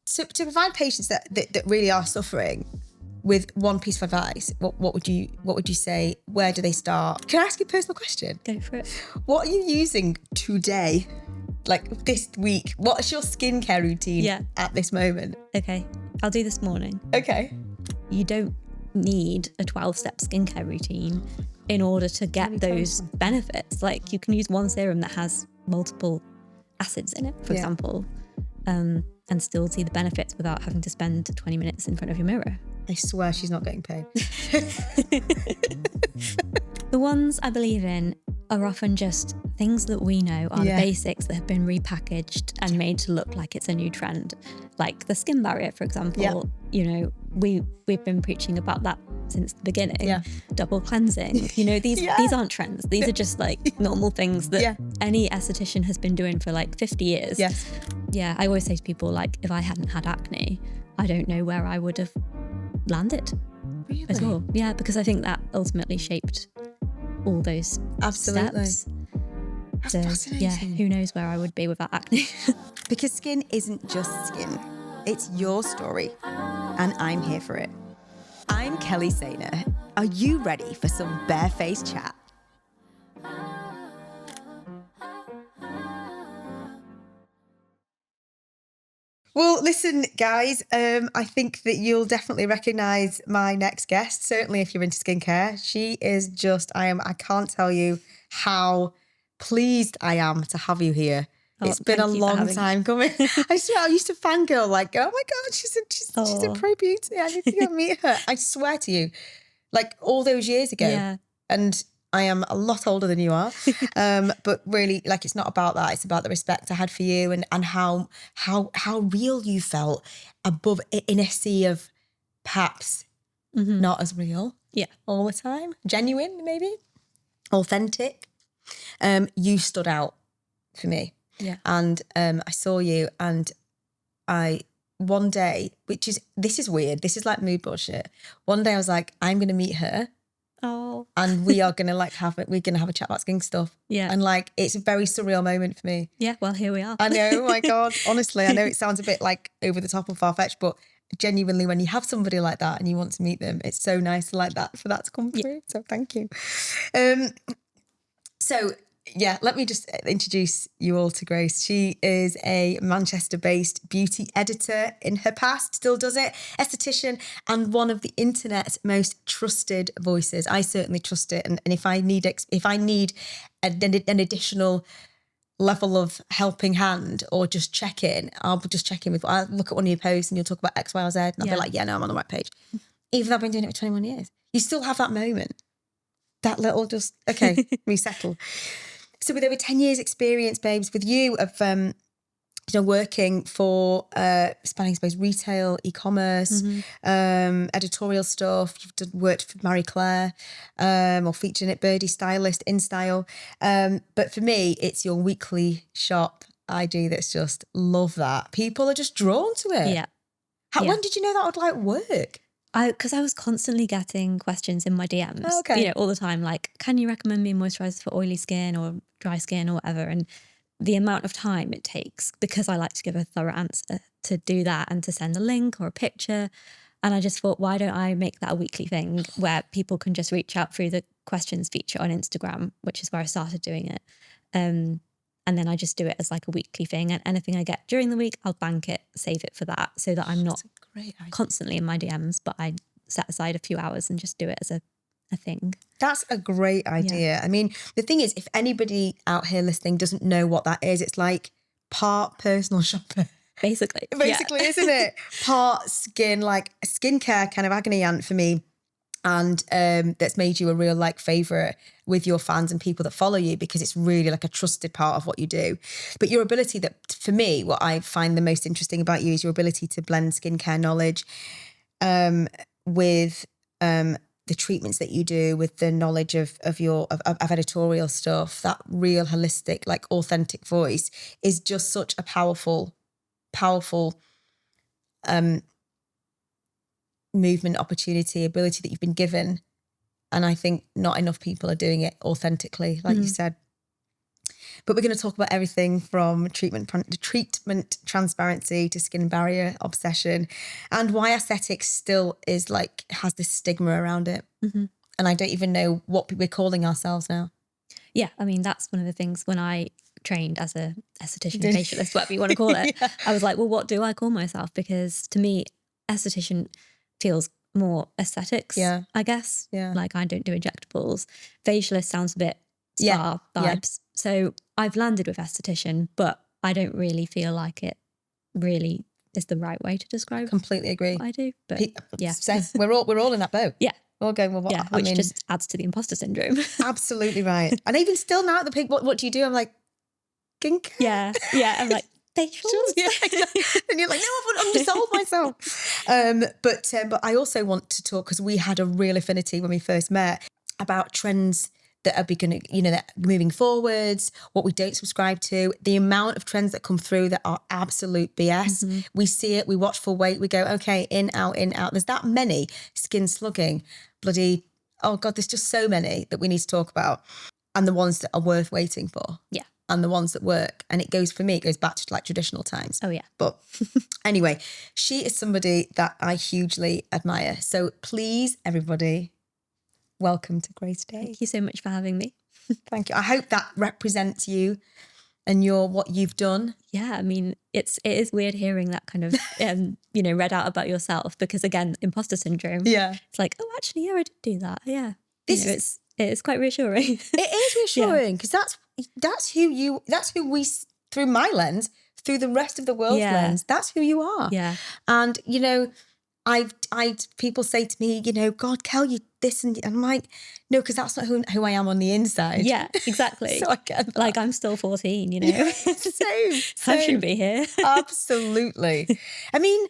to provide patients that really are suffering with one piece of advice, what would you say? Where do they start? Can I ask you a personal question? Go for it. What are you using today? Like this week? What's your skincare routine at this moment? Okay, I'll do this morning. Okay. You don't need a 12-step skincare routine in order to get those benefits. Like you can use one serum that has multiple acids in it, for example, and still see the benefits without having to spend 20 minutes in front of your mirror. I swear she's not getting paid. The ones I believe in are often just things that we know are the basics that have been repackaged and made to look like it's a new trend. Like the skin barrier, for example, you know, we've been preaching about that since the beginning. Yeah. Double cleansing, you know, these aren't trends. These are just like normal things that any esthetician has been doing for like 50 years. Yes. Yeah, I always say to people, like, if I hadn't had acne, I don't know where I would have landed. Really? At all. Yeah, because I think that ultimately shaped all those steps. That's fascinating. Yeah, who knows where I would be without acne. Because skin isn't just skin. It's your story. And I'm here for it. I'm Kelly Saynor. Are you ready for some Barefaced Chat? Well, listen, guys, I think that you'll definitely recognise my next guest, certainly if you're into skincare. She is just, I can't tell you how pleased I am to have you here. It's been a long time coming. I swear, I used to fangirl, like, oh my God, she's a pro beauty. I need to go meet her. I swear to you, like all those years ago. Yeah. And I am a lot older than you are. But really, like, it's not about that. It's about the respect I had for you and how real you felt above in a sea of perhaps not as real. Yeah. All the time. Genuine, maybe. Authentic. You stood out for me. Yeah. And I saw you and one day, this is weird. This is like mood bullshit. One day I was like, I'm going to meet her. Oh. And we are going to we're going to have a chat about skin stuff. Yeah. And like, it's a very surreal moment for me. Yeah, well, here we are. I know, oh my God. Honestly, I know it sounds a bit like over the top or far-fetched, but genuinely when you have somebody like that and you want to meet them, it's so nice for that to come through. So thank you. So yeah, let me just introduce you all to Grace. She is a Manchester-based beauty editor in her past, still does it, esthetician, and one of the internet's most trusted voices. I certainly trust it. And if I need an additional level of helping hand or just check in, I'll just check in with, I'll look at one of your posts and you'll talk about X, Y, or Z. And I'll be like, yeah, no, I'm on the right page. Even though I've been doing it for 21 years. You still have that moment. That little just, okay, resettle. So with over 10 years experience, babes, with you of, working for, spanning, I suppose, retail, e-commerce, editorial stuff. You've worked for Marie Claire, or featured in it, Birdie Stylist, InStyle. But for me, it's your weekly shop I do that's just love that. People are just drawn to it. Yeah. When did you know that would like work? Because I was constantly getting questions in my DMs, all the time, like, can you recommend me a moisturiser for oily skin or dry skin or whatever? And the amount of time it takes, because I like to give a thorough answer, to do that and to send a link or a picture. And I just thought, why don't I make that a weekly thing where people can just reach out through the questions feature on Instagram, which is where I started doing it. And then I just do it as like a weekly thing, and anything I get during the week, I'll bank it, save it for that, so that I'm not constantly in my DMs, but I set aside a few hours and just do it as a thing. That's a great idea. Yeah. I mean, the thing is, if anybody out here listening doesn't know what that is, it's like part personal shopper. Basically, isn't it? Part skin, like a skincare kind of agony aunt for me. And that's made you a real like favourite with your fans and people that follow you, because it's really like a trusted part of what you do. But your ability, that for me, what I find the most interesting about you is your ability to blend skincare knowledge with the treatments that you do, with the knowledge of editorial stuff. That real holistic, like authentic voice is just such a powerful movement, opportunity, ability that you've been given. And I think not enough people are doing it authentically, like you said. But we're going to talk about everything from treatment transparency to skin barrier obsession, and why aesthetics still is like, has this stigma around it. Mm-hmm. And I don't even know what we're calling ourselves now. Yeah, I mean, that's one of the things when I trained as a aesthetician, facialist, whatever you want to call it. I was like, well, what do I call myself? Because to me, aesthetician feels more aesthetics, I guess. Yeah. Like, I don't do injectables. Facialist sounds a bit spa vibes. So I've landed with aesthetician, but I don't really feel like it really is the right way to describe. Completely agree. What I do, but we're all in that boat. Yeah. We're all going, well, what? Yeah, which just adds to the imposter syndrome. Absolutely right. And even still now, the people, what do you do? I'm like, gink. Yeah. I'm like, facials. Yeah. And you're like, no, I've undersold myself. But I also want to talk, because we had a real affinity when we first met, about trends that are beginning, that moving forwards, what we don't subscribe to, the amount of trends that come through that are absolute BS. Mm-hmm. We see it, we watch for weight, we go, okay, in, out. There's that many. Skin slugging, bloody, oh God, there's just so many that we need to talk about. And the ones that are worth waiting for. Yeah. And the ones that work. And it goes back to like traditional times. Oh, yeah. But anyway, she is somebody that I hugely admire. So please, everybody, welcome to Grace Day. Thank you so much for having me. Thank you. I hope that represents you and what you've done. Yeah, I mean, it is weird hearing that kind of, read out about yourself, because again, imposter syndrome. Yeah. It's like, oh, actually, yeah, I did do that. Yeah. It's quite reassuring. It is reassuring, because that's who we, through my lens, through the rest of the world's lens, that's who you are. Yeah. And, people say to me, God, Kel, you this, and I'm like, no, because that's not who I am on the inside. Yeah, exactly. So I get that. Like, I'm still 14, Same. I shouldn't be here. Absolutely. I mean,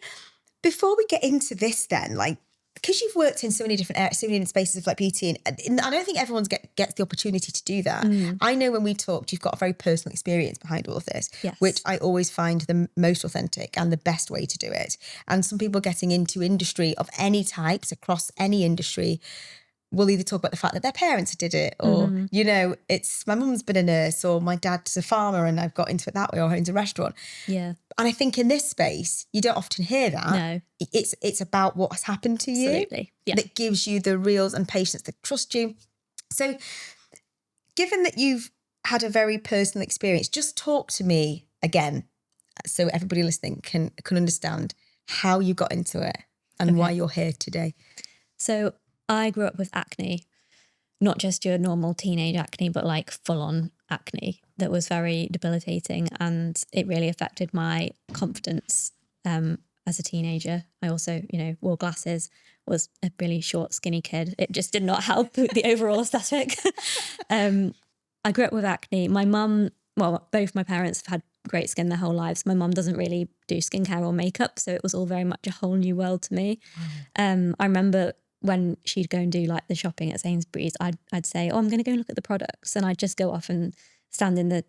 before we get into this then, like, because you've worked in so many different areas, so many different spaces of like beauty, and I don't think everyone gets the opportunity to do that. Mm. I know when we talked, you've got a very personal experience behind all of this, which I always find the most authentic and the best way to do it. And some people getting into industry of any types, across any industry, will either talk about the fact that their parents did it, or, it's my mum's been a nurse, or my dad's a farmer and I've got into it that way, or owns a restaurant. Yeah. And I think in this space, you don't often hear that. No. It's about what has happened to you. Absolutely. Yeah. That gives you the reals and patience that trust you. So given that you've had a very personal experience, just talk to me again, so everybody listening can understand how you got into it and why you're here today. So I grew up with acne, not just your normal teenage acne, but like full-on acne that was very debilitating, and it really affected my confidence as a teenager. I also, wore glasses, was a really short, skinny kid. It just did not help with the overall aesthetic. I grew up with acne. My mum, both my parents have had great skin their whole lives. My mum doesn't really do skincare or makeup, so it was all very much a whole new world to me. Wow. I remember when she'd go and do like the shopping at Sainsbury's, I'd say, oh, I'm going to go and look at the products. And I'd just go off and stand in the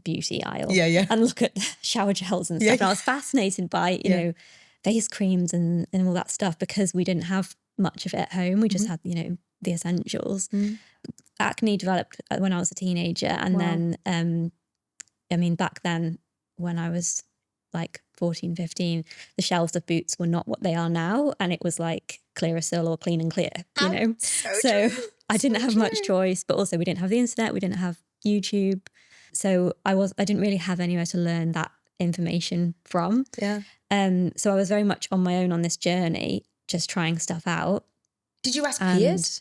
beauty aisle and look at shower gels and stuff. And I was fascinated by, face creams and all that stuff, because we didn't have much of it at home. We just had, the essentials. Mm. Acne developed when I was a teenager. And then, back then when I was like 14, 15, the shelves of Boots were not what they are now. And it was like Clearasil or Clean and Clear, So I didn't have much choice, but also we didn't have the internet. We didn't have YouTube. So I didn't really have anywhere to learn that information from. Yeah. So I was very much on my own on this journey, just trying stuff out. Did you ask peers?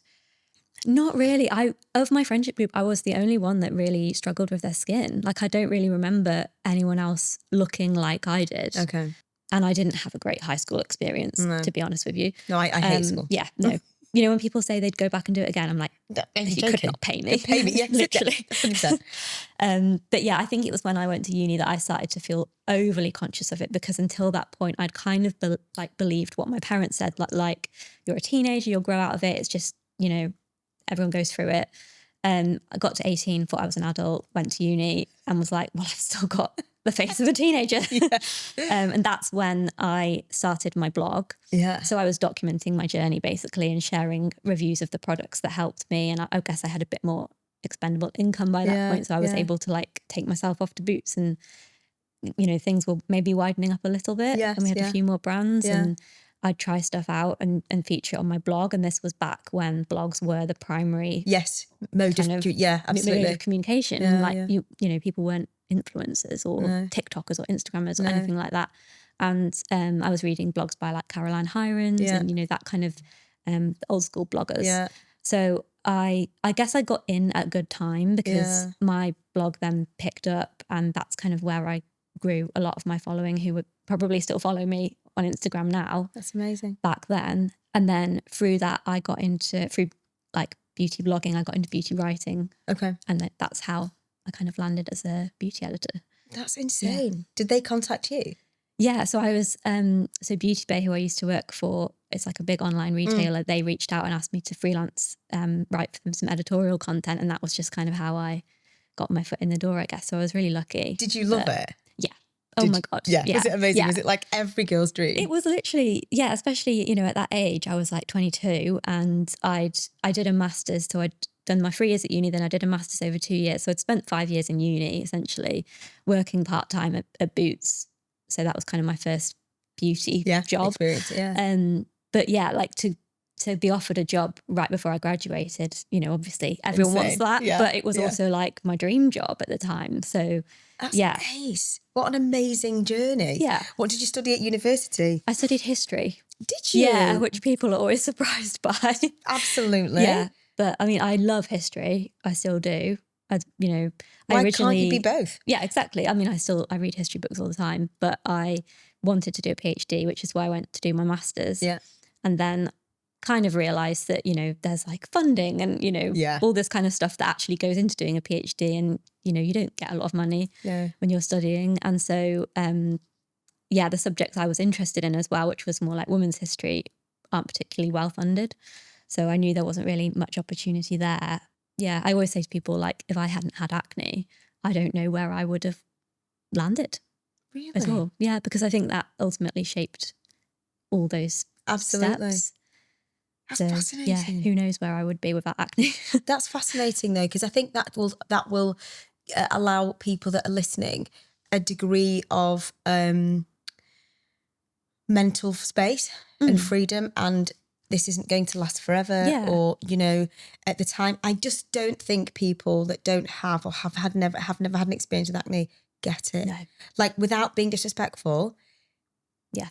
Not really. Of my friendship group, I was the only one that really struggled with their skin. Like, I don't really remember anyone else looking like I did. Okay. And I didn't have a great high school experience, to be honest with you. No, I hate school. Yeah, no. When people say they'd go back and do it again, I'm like, you could not pay me. Pay me, yeah, literally. 100%. But yeah, I think it was when I went to uni that I started to feel overly conscious of it, because until that point, I'd kind of believed what my parents said, like you're a teenager, you'll grow out of it. It's just, everyone goes through it. I got to 18, thought I was an adult, went to uni and was like, well, I've still got the face of a teenager. And that's when I started my blog. Yeah. So I was documenting my journey basically and sharing reviews of the products that helped me. And I guess I had a bit more expendable income by that point. So I was able to like take myself off to Boots, and, you know, things were maybe widening up a little bit. Yes, and we had a few more brands, Yeah. and I'd try stuff out and feature it on my blog. And this was back when blogs were the primary mode of absolutely communication. And like you know, people weren't influencers or TikTokers or Instagrammers or anything like that. And I was reading blogs by like Caroline Hirons and, you know, that kind of old school bloggers. Yeah. So I guess I got in at a good time because my blog then picked up, and that's kind of where I grew a lot of my following, who would probably still follow me on Instagram now. That's amazing. Back then. And then through that, I got into, through like beauty blogging, I got into beauty writing. Okay. And that's how I kind of landed as a beauty editor. That's insane. Did they contact you? Yeah, so I was, so Beauty Bay, who I used to work for, it's like a big online retailer. They reached out and asked me to freelance, write for them some editorial content. And that was just kind of how I got my foot in the door, I guess. So I was really lucky. Did you love it? Yeah. Oh my God. Yeah. Was it amazing? Was it like every girl's dream? It was literally, yeah, especially, you know, at that age, I was like 22 and I did a master's. So I'd done my 3 years at uni, then I did a master's over 2 years. So I'd spent 5 years in uni, essentially, working part-time at Boots. So that was kind of my first beauty job. Experience, yeah. But yeah, like to be offered a job right before I graduated, you know, obviously everyone wants that, but it was also like my dream job at the time. So that's nice. What an amazing journey. Yeah. What did you study at university? I studied history. Did you? Yeah, which people are always surprised by. Absolutely. Yeah. But I mean, I love history. I still do. You know, why can't you be both? Yeah, exactly. I mean, I read history books all the time, but I wanted to do a PhD, which is why I went to do my master's. Yeah. And then kind of realised that, you know, there's like funding and, you know, all this kind of stuff that actually goes into doing a PhD, and, you know, you don't get a lot of money when you're studying. And so, the subjects I was interested in as well, which was more like women's history, aren't particularly well funded. So I knew there wasn't really much opportunity there. Yeah, I always say to people, like, if I hadn't had acne, I don't know where I would have landed. Really? At all. Yeah, because I think that ultimately shaped all those steps. That's fascinating. Yeah, who knows where I would be without acne. That's fascinating though, because I think that will allow people that are listening a degree of mental space and freedom, and this isn't going to last forever. Or, you know, at the time, I just don't think people that don't have or have never had an experience with acne get it. No. Like, without being disrespectful,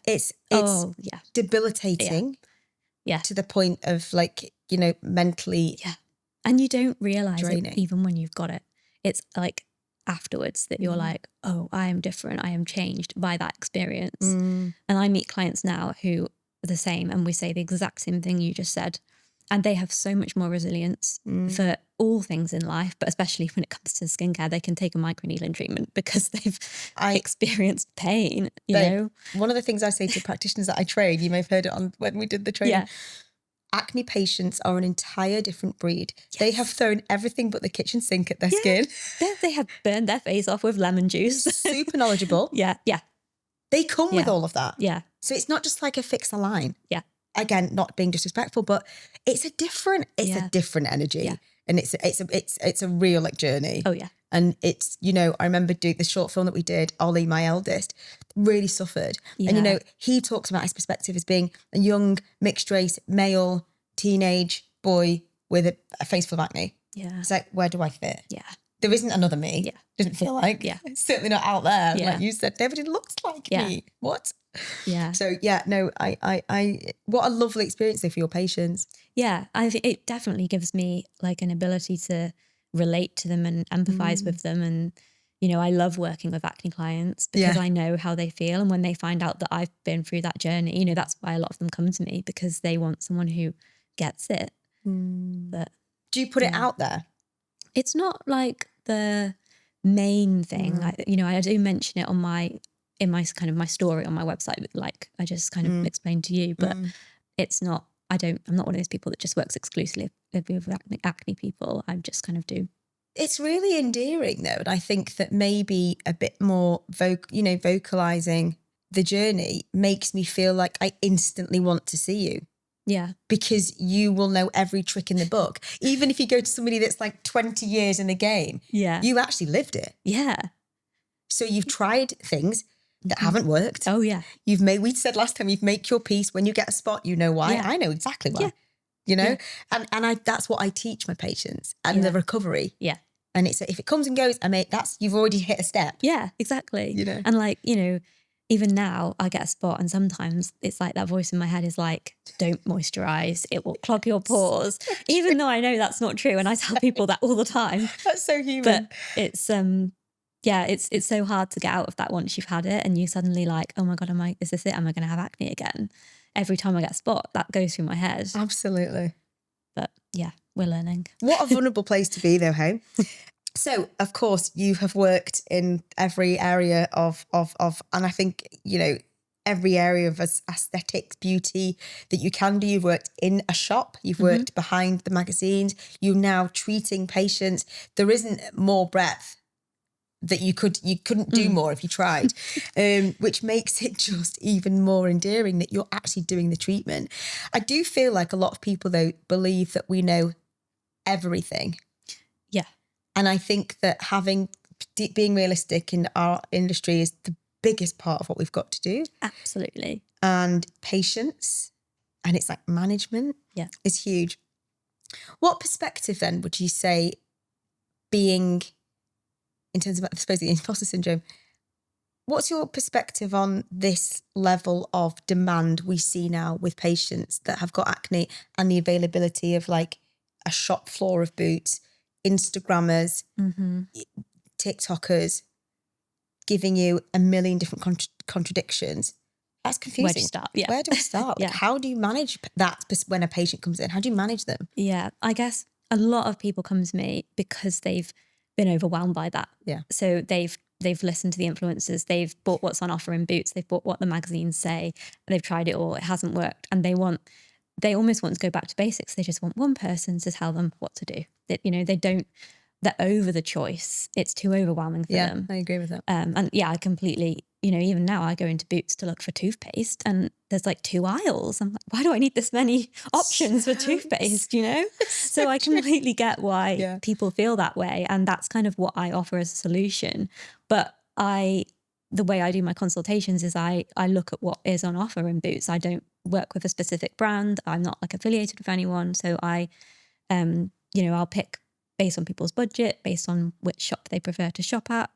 it's debilitating. Yeah. To the point of, like, you know, mentally. Yeah. And you don't realise draining. it even when you've got it. It's like afterwards that you're like, oh, I am different. I am changed by that experience. And I meet clients now who are the same, and we say the exact same thing you just said. And they have so much more resilience for all things in life, but especially when it comes to skincare. They can take a microneedling treatment because they've experienced pain, you know? One of the things I say to practitioners that I train, you may have heard it on when we did the training, acne patients are an entire different breed. Yes. They have thrown everything but the kitchen sink at their skin. They have burned their face off with lemon juice. Super knowledgeable. Yeah. They come with all of that. Yeah. So it's not just like a fix a line. Yeah. Again, not being disrespectful, but it's a different energy, and it's a real like journey. Oh yeah. And it's, you know, I remember doing the short film that we did, Ollie, my eldest, really suffered. And, you know, he talks about his perspective as being a young mixed race male teenage boy with a face full of acne. Yeah. It's like, where do I fit? Yeah. There isn't another me. Yeah. Doesn't feel like. Yeah. It's certainly not out there. Yeah. Like you said, nobody looks like me. What? Yeah. So I what a lovely experience though for your patients. Yeah. I think it definitely gives me like an ability to relate to them and empathize with them. And, you know, I love working with acne clients because I know how they feel. And when they find out that I've been through that journey, you know, that's why a lot of them come to me, because they want someone who gets it. But do you put it out there? It's not like the main thing. Like, you know, I do mention it on in my kind of my story on my website, like I just kind of explained to you, but it's not, I'm not one of those people that just works exclusively with acne people. I just kind of do. It's really endearing though. And I think that maybe a bit more vocalizing the journey makes me feel like I instantly want to see you. Yeah. Because you will know every trick in the book. Even if you go to somebody that's like 20 years in the game, you actually lived it. Yeah. So you've tried things that haven't worked. Oh, yeah. We said last time, you've make your piece. When you get a spot, you know why. Yeah. I know exactly why. Yeah. You know? Yeah. And that's what I teach my patients and the recovery. Yeah. And it's if it comes and goes, you've already hit a step. Yeah, exactly. You know? And like, you know, even now I get a spot and sometimes it's like that voice in my head is like, don't moisturize, it will clog your pores. Even though I know that's not true. And I tell people that all the time. That's so human. But it's it's so hard to get out of that once you've had it and you suddenly like, oh my God, is this it? Am I going to have acne again? Every time I get a spot, that goes through my head. Absolutely. But yeah, we're learning. What a vulnerable place to be though, hey? So, of course, you have worked in every area of, and I think, you know, every area of aesthetics, beauty that you can do. You've worked in a shop, you've worked behind the magazines, you're now treating patients. There isn't more breadth that you couldn't do more if you tried, which makes it just even more endearing that you're actually doing the treatment. I do feel like a lot of people, though, believe that we know everything. Yeah. And I think that being realistic in our industry is the biggest part of what we've got to do. Absolutely. And patience, and it's like management is huge. What perspective then would you say being, in terms of, I suppose, the imposter syndrome, what's your perspective on this level of demand we see now with patients that have got acne and the availability of like a shop floor of boots, Instagrammers, TikTokers giving you a million different contradictions? That's confusing. Where do you start? Yeah. Where do we start? Like, how do you manage that when a patient comes in? How do you manage them? Yeah, I guess a lot of people come to me because they've been overwhelmed by that. Yeah. So they've listened to the influencers, they've bought what's on offer in Boots, they've bought what the magazines say, they've tried it all, it hasn't worked, and they almost want to go back to basics. They just want one person to tell them what to do. That, you know, they're over the choice. It's too overwhelming for them. I agree with that. And yeah, I completely, you know, even now I go into Boots to look for toothpaste and there's like 2 aisles. I'm like, why do I need this many options for toothpaste, you know? So I completely get why people feel that way. And that's kind of what I offer as a solution. But the way I do my consultations is I look at what is on offer in Boots. I don't work with a specific brand. I'm not like affiliated with anyone. So I, you know, I'll pick based on people's budget, based on which shop they prefer to shop at,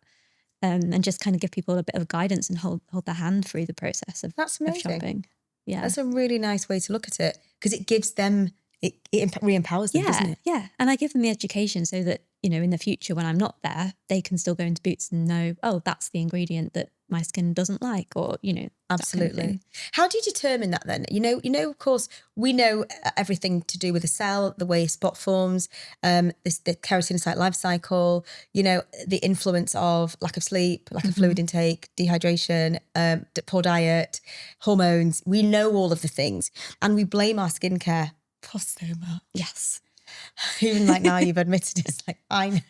and just kind of give people a bit of guidance and hold their hand through the process of shopping. Yeah. That's a really nice way to look at it because it gives them, it re-empowers them, doesn't it? Yeah. And I give them the education so that, you know, in the future when I'm not there, they can still go into Boots and know, oh, that's the ingredient that my skin doesn't like, or, you know. Absolutely. Kind of How do you determine that then? You know, of course, we know everything to do with the cell, the way spot forms, the keratinocyte life cycle, you know, the influence of lack of sleep, lack of fluid intake, dehydration, poor diet, hormones. We know all of the things and we blame our skincare for so much. Yes. Even like now you've admitted it's like, I'm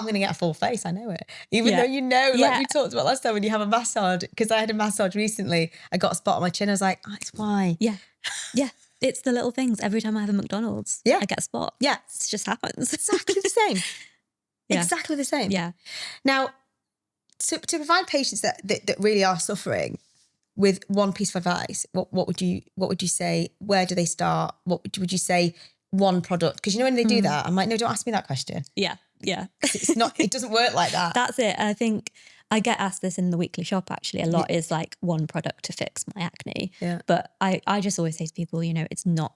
going to get a full face. I know it. Even though, you know, like we talked about last time when you have a massage, because I had a massage recently, I got a spot on my chin. I was like, oh, it's why. Yeah. Yeah. It's the little things. Every time I have a McDonald's, I get a spot. Yeah. It just happens. Exactly the same. Exactly the same. Yeah. Now, to provide patients that really are suffering with one piece of advice, what would you say? Where do they start? What would you say? One product? Because you know when they do that, I'm like, no, don't ask me that question. Yeah. It's not. It doesn't work like that. That's it. I think I get asked this in the weekly shop actually a lot. Is like one product to fix my acne. Yeah. But I just always say to people, you know, it's not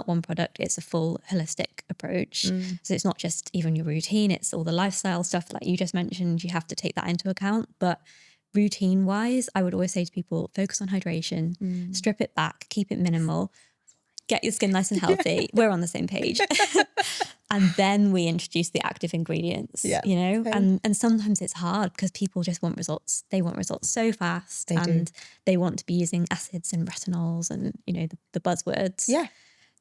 one product. It's a full holistic approach. So it's not just even your routine. It's all the lifestyle stuff like you just mentioned. You have to take that into account. But routine wise, I would always say to people, focus on hydration, strip it back, keep it minimal. Get your skin nice and healthy. We're on the same page. And then we introduce the active ingredients, you know? And sometimes it's hard because people just want results. They want results so fast. They want to be using acids and retinols and, you know, the buzzwords. Yeah.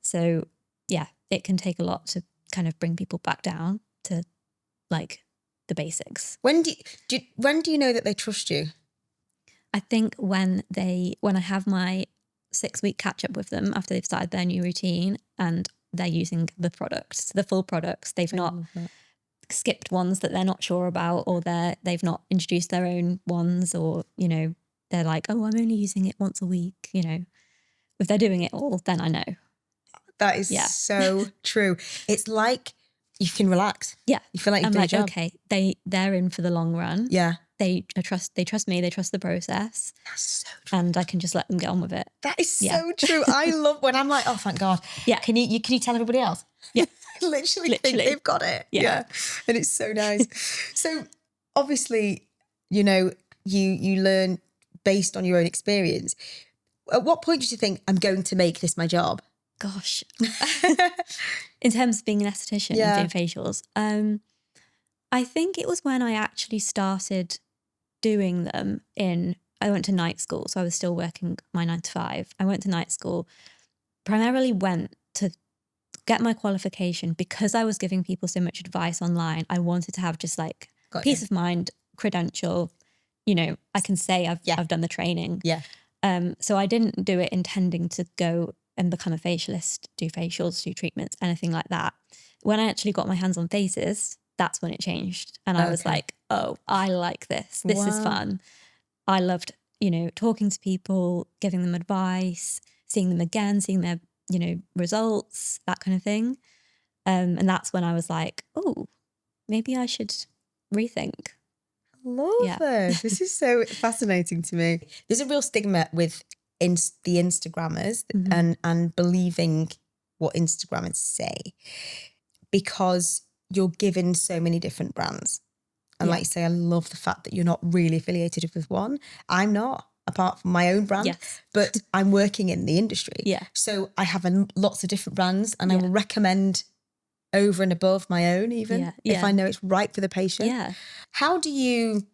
So, yeah, it can take a lot to kind of bring people back down to like the basics. When do you know that they trust you? I think when I have my 6-week catch up with them after they've started their new routine and they're using the products, the full products. They've not skipped ones that they're not sure about, or they've not introduced their own ones, or, you know, they're like, oh, I'm only using it once a week. You know, if they're doing it all, then I know. That is so true. It's like you can relax. Yeah. You feel like you've done your job. Okay, they're in for the long run. Yeah. They trust me, they trust the process. That's so true. And I can just let them get on with it. That is so true. I love when I'm like, oh, thank God. Yeah. Can you tell everybody else? Yeah. I literally think they've got it. Yeah. And it's so nice. So obviously, you know, you learn based on your own experience. At what point did you think, I'm going to make this my job? Gosh. In terms of being an esthetician and doing facials, I think it was when I actually started doing them I went to night school, so I was still working my 9 to 5. I went to night school, primarily went to get my qualification because I was giving people so much advice online. I wanted to have just like peace of mind, credential, you know, I can say I've done the training. Yeah. So I didn't do it intending to go and become a facialist, do facials, do treatments, anything like that. When I actually got my hands on faces, that's when it changed. And I was like, oh, I like this. This is fun. I loved, you know, talking to people, giving them advice, seeing them again, seeing their, you know, results, that kind of thing. And that's when I was like, oh, maybe I should rethink. Love this. This is so fascinating to me. There's a real stigma with the Instagrammers and believing what Instagrammers say, because you're given so many different brands. And like you say, I love the fact that you're not really affiliated with one. I'm not, apart from my own brand, but I'm working in the industry. Yeah. So I have lots of different brands, and I will recommend over and above my own, even if I know it's right for the patient. Yeah. How do you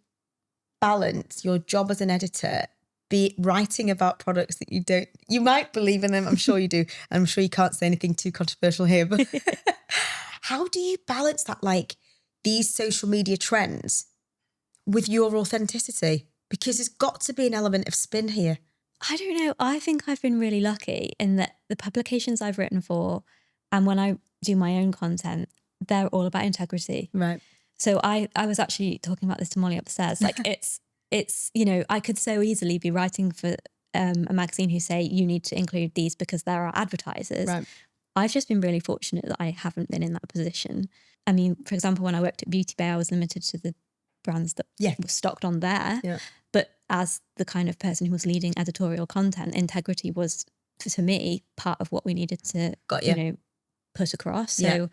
balance your job as an editor, be writing about products that you might believe in them, I'm sure you do. I'm sure you can't say anything too controversial here, but how do you balance that, like these social media trends with your authenticity? Because there's got to be an element of spin here. I don't know. I think I've been really lucky in that the publications I've written for, and when I do my own content, they're all about integrity. Right. So I was actually talking about this to Molly upstairs. Like it's, you know, I could so easily be writing for a magazine who say you need to include these because there are advertisers. Right. I've just been really fortunate that I haven't been in that position. I mean, for example, when I worked at Beauty Bay, I was limited to the brands that were stocked on there. Yeah. But as the kind of person who was leading editorial content, integrity was, to me, part of what we needed to, you know, put across. So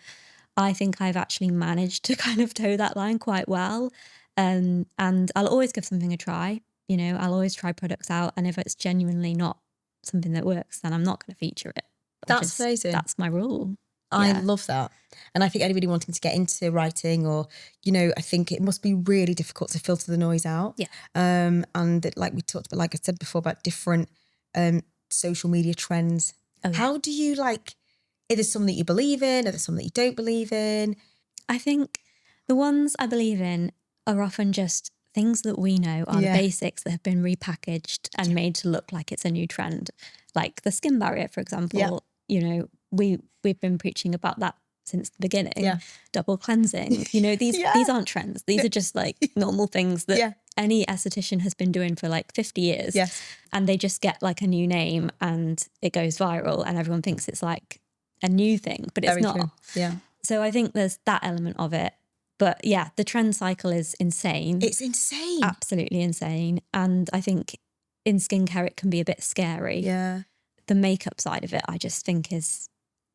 I think I've actually managed to kind of toe that line quite well. And I'll always give something a try. You know, I'll always try products out. And if it's genuinely not something that works, then I'm not going to feature it. That's amazing. That's my rule. I love that. And I think anybody wanting to get into writing, or, you know, I think it must be really difficult to filter the noise out. Yeah. And like we talked about, like I said before, about different social media trends. Oh, yeah. How do you, like, are there some that you believe in? Are there some that you don't believe in? I think the ones I believe in are often just things that we know are the basics that have been repackaged and made to look like it's a new trend. Like the skin barrier, for example, you know, we've been preaching about that since the beginning. Yeah. Double cleansing, you know, these aren't trends. These are just like normal things that any esthetician has been doing for like 50 years. Yes. And they just get like a new name and it goes viral and everyone thinks it's like a new thing, but it's Very not. True. Yeah. So I think there's that element of it. But yeah, the trend cycle is insane. It's insane. Absolutely insane. And I think in skincare, it can be a bit scary. Yeah. The makeup side of it, I just think is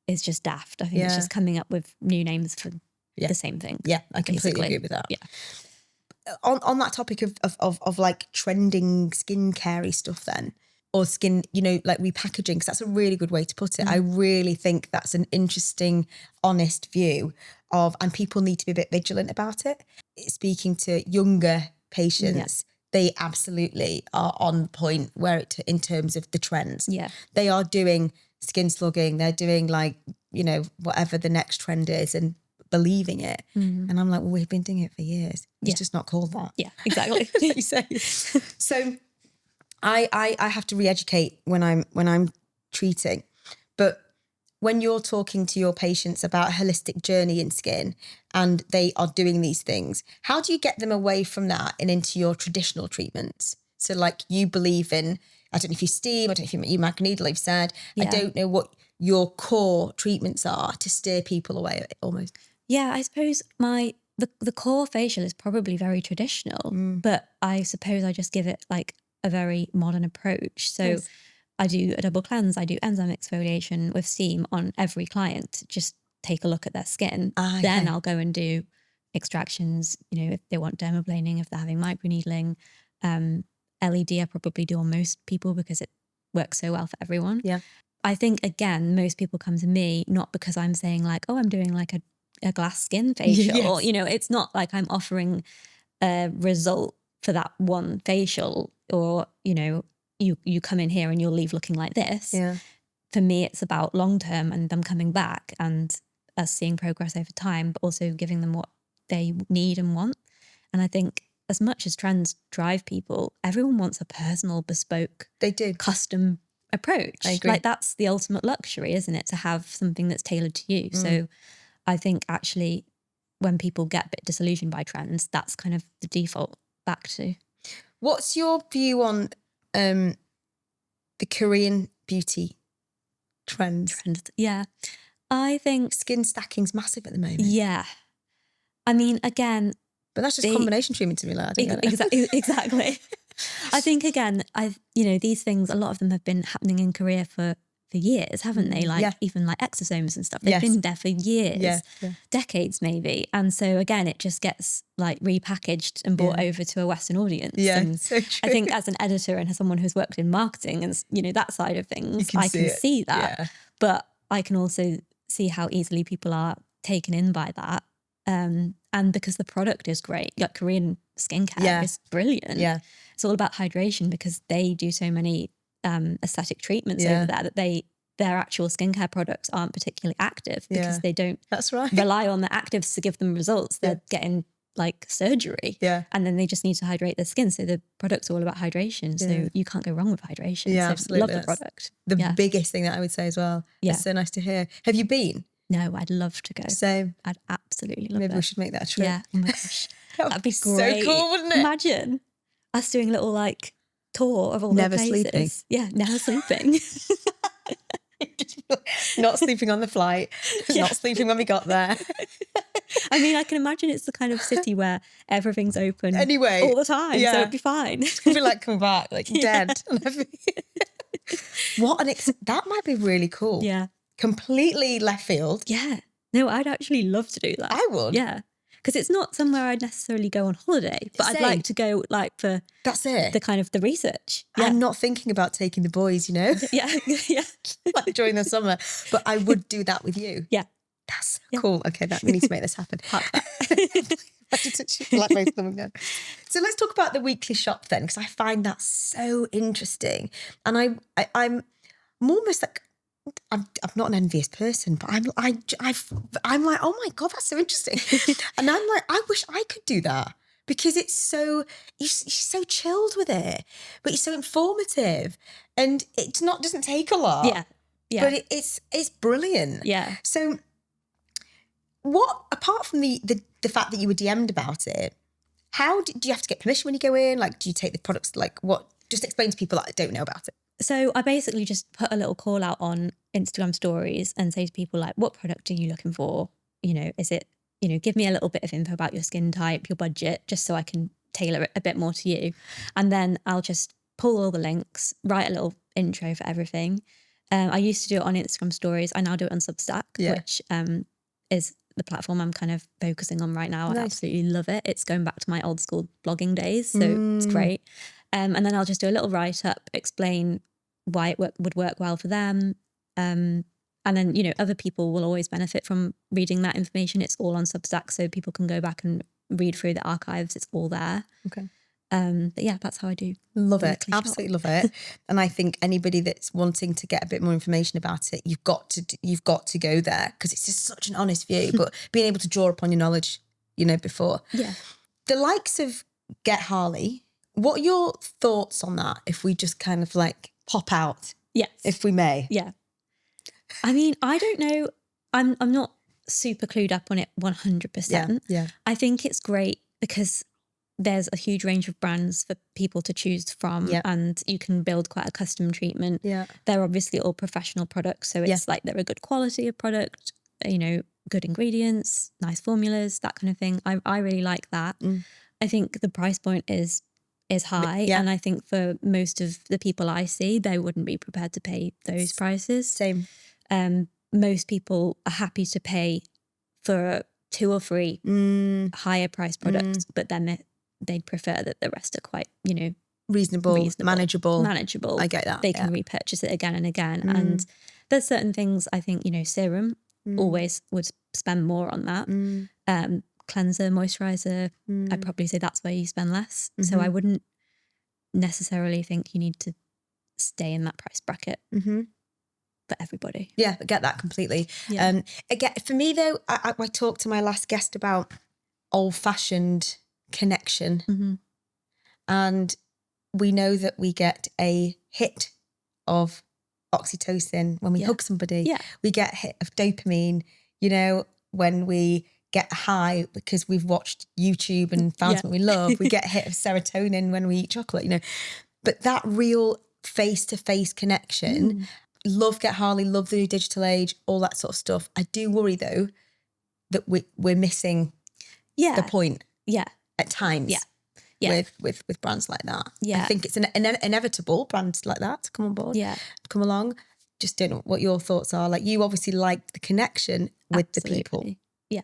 just daft. I think it's just coming up with new names for the same thing. Yeah, I completely agree with that. Yeah. On that topic of like trending skincare stuff then, or skin, you know, like repackaging, because that's a really good way to put it. I really think that's an interesting, honest view of, and people need to be a bit vigilant about it. Speaking to younger patients, they absolutely are on point in terms of the trends. Yeah. They are doing skin slugging, they're doing like, you know, whatever the next trend is and believing it. And I'm like, well, we've been doing it for years. It's just not called that. Yeah, exactly. You say. So I have to re-educate when I'm treating, but when you're talking to your patients about a holistic journey in skin and they are doing these things, how do you get them away from that and into your traditional treatments? So like you believe in, I don't know if you steam, I don't know if you microneedle, you've said, I don't know what your core treatments are to steer people away almost. Yeah, I suppose the core facial is probably very traditional, but I suppose I just give it like a very modern approach. So I do a double cleanse, I do enzyme exfoliation with steam on every client, just take a look at their skin. Then I'll go and do extractions, you know, if they want dermaplaning, if they're having microneedling. LED I probably do on most people because it works so well for everyone. Yeah. I think, again, most people come to me not because I'm saying like, oh, I'm doing like a glass skin facial. Or, you know, it's not like I'm offering a result for that one facial or, you know, you come in here and you'll leave looking like this. Yeah. For me, it's about long term and them coming back and us seeing progress over time, but also giving them what they need and want. And I think as much as trends drive people, everyone wants a personal, bespoke, custom approach. I agree. Like that's the ultimate luxury, isn't it? To have something that's tailored to you. So I think actually when people get a bit disillusioned by trends, that's kind of the default back to. What's your view on the Korean beauty trends? Yeah. I think skin stacking's massive at the moment. Yeah. I mean, again, but that's just combination treatment to me, like, I don't exactly. I think again, you know, these things, a lot of them have been happening in Korea for years, haven't they? Like even like exosomes and stuff. They've been there for years, decades maybe. And so again, it just gets like repackaged and brought over to a Western audience. Yeah, and so true. I think as an editor and as someone who's worked in marketing and, you know, that side of things, I can see that. Yeah. But I can also see how easily people are taken in by that. And because the product is great, like Korean skincare is brilliant. Yeah. It's all about hydration because they do so many aesthetic treatments over there that their actual skincare products aren't particularly active because they don't rely on the actives to give them results. They're getting like surgery and then they just need to hydrate their skin. So the product's all about hydration. So you can't go wrong with hydration. Yeah, so absolutely. Love the product. The biggest thing that I would say as well. Yeah. It's so nice to hear. Have you been? No, I'd love to go. Same. I'd absolutely love it. Maybe we should make that a trip. Yeah. Oh my gosh. That'd be great. So cool, wouldn't it? Imagine us doing a little like tour of all the places. Never sleeping. Yeah, never sleeping. Not sleeping on the flight. Not sleeping when we got there. I mean, I can imagine it's the kind of city where everything's open anyway all the time. So it'd be fine. We'd be like, come back, like dead. That might be really cool. Yeah. Completely left field. Yeah. No, I'd actually love to do that. I would. Yeah. Because it's not somewhere I'd necessarily go on holiday, but I'd like to go like for the kind of the research. Yeah. I'm not thinking about taking the boys, you know? Yeah. Like during the summer, but I would do that with you. Yeah. That's so cool. Okay, we need to make this happen. Like most of them again. So let's talk about the weekly shop then, because I find that so interesting. And I'm almost like, I'm not an envious person, but I'm like, oh my God, that's so interesting. And I'm like, I wish I could do that because it's so, you're so chilled with it, but you're so informative and it's not, doesn't take a lot. Yeah. Yeah. But it's brilliant. Yeah. So what, apart from the fact that you were DM'd about it, how do you have to get permission when you go in? Like, do you take the products, like what, just explain to people that don't know about it. So I basically just put a little call out on Instagram stories and say to people like, what product are you looking for? You know, is it, you know, give me a little bit of info about your skin type, your budget, just so I can tailor it a bit more to you. And then I'll just pull all the links, write a little intro for everything. I used to do it on Instagram stories. I now do it on Substack, which is the platform I'm kind of focusing on right now. Nice. I absolutely love it. It's going back to my old school blogging days. So it's great. And then I'll just do a little write-up, explain why it would work well for them. And then, you know, other people will always benefit from reading that information. It's all on Substack, so people can go back and read through the archives. It's all there. Okay. But yeah, that's how I do. Love it. Absolutely love it. And I think anybody that's wanting to get a bit more information about it, you've got to go there because it's just such an honest view, but being able to draw upon your knowledge, you know, before. Yeah. The likes of Get Harley, What are your thoughts on that? If we just kind of like pop out, yes, if we may. Yeah. I mean, I don't know. I'm not super clued up on it 100%. Yeah. I think it's great because there's a huge range of brands for people to choose from, and you can build quite a custom treatment. Yeah. They're obviously all professional products, so it's like they're a good quality of product, you know, good ingredients, nice formulas, that kind of thing. I really like that. I think the price point is high, and I think for most of the people I see, they wouldn't be prepared to pay those prices. Same. Most people are happy to pay for 2 or 3 higher price products, but then they'd prefer that the rest are quite, you know, reasonable, manageable. I get that. They can repurchase it again and again. And there's certain things, I think, you know, serum always would spend more on that. Cleanser, moisturizer, I'd probably say that's where you spend less. So I wouldn't necessarily think you need to stay in that price bracket for everybody. Yeah, I get that completely. Again, for me though, I talked to my last guest about old-fashioned connection, and we know that we get a hit of oxytocin when we hug somebody. We get a hit of dopamine, you know, when we get a high because we've watched YouTube and found something we love. We get a hit of serotonin when we eat chocolate, you know. But that real face-to-face connection, love Get Harley, love the new digital age, all that sort of stuff. I do worry though that we're missing the point at times with brands like that. I think it's an inevitable brands like that to come on board, come along. Just don't know what your thoughts are. Like, you obviously liked the connection with the people. Yeah.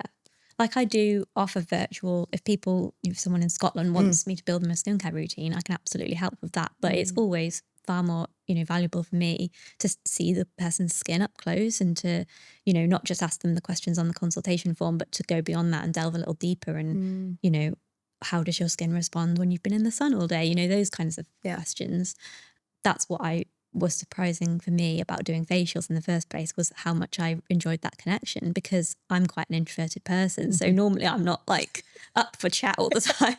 Like I do offer virtual, if someone in Scotland wants me to build them a skincare routine, I can absolutely help with that. But it's always far more, you know, valuable for me to see the person's skin up close and to, you know, not just ask them the questions on the consultation form, but to go beyond that and delve a little deeper and, you know, how does your skin respond when you've been in the sun all day? You know, those kinds of questions. That's what was surprising for me about doing facials in the first place, was how much I enjoyed that connection, because I'm quite an introverted person. So normally I'm not like up for chat all the time.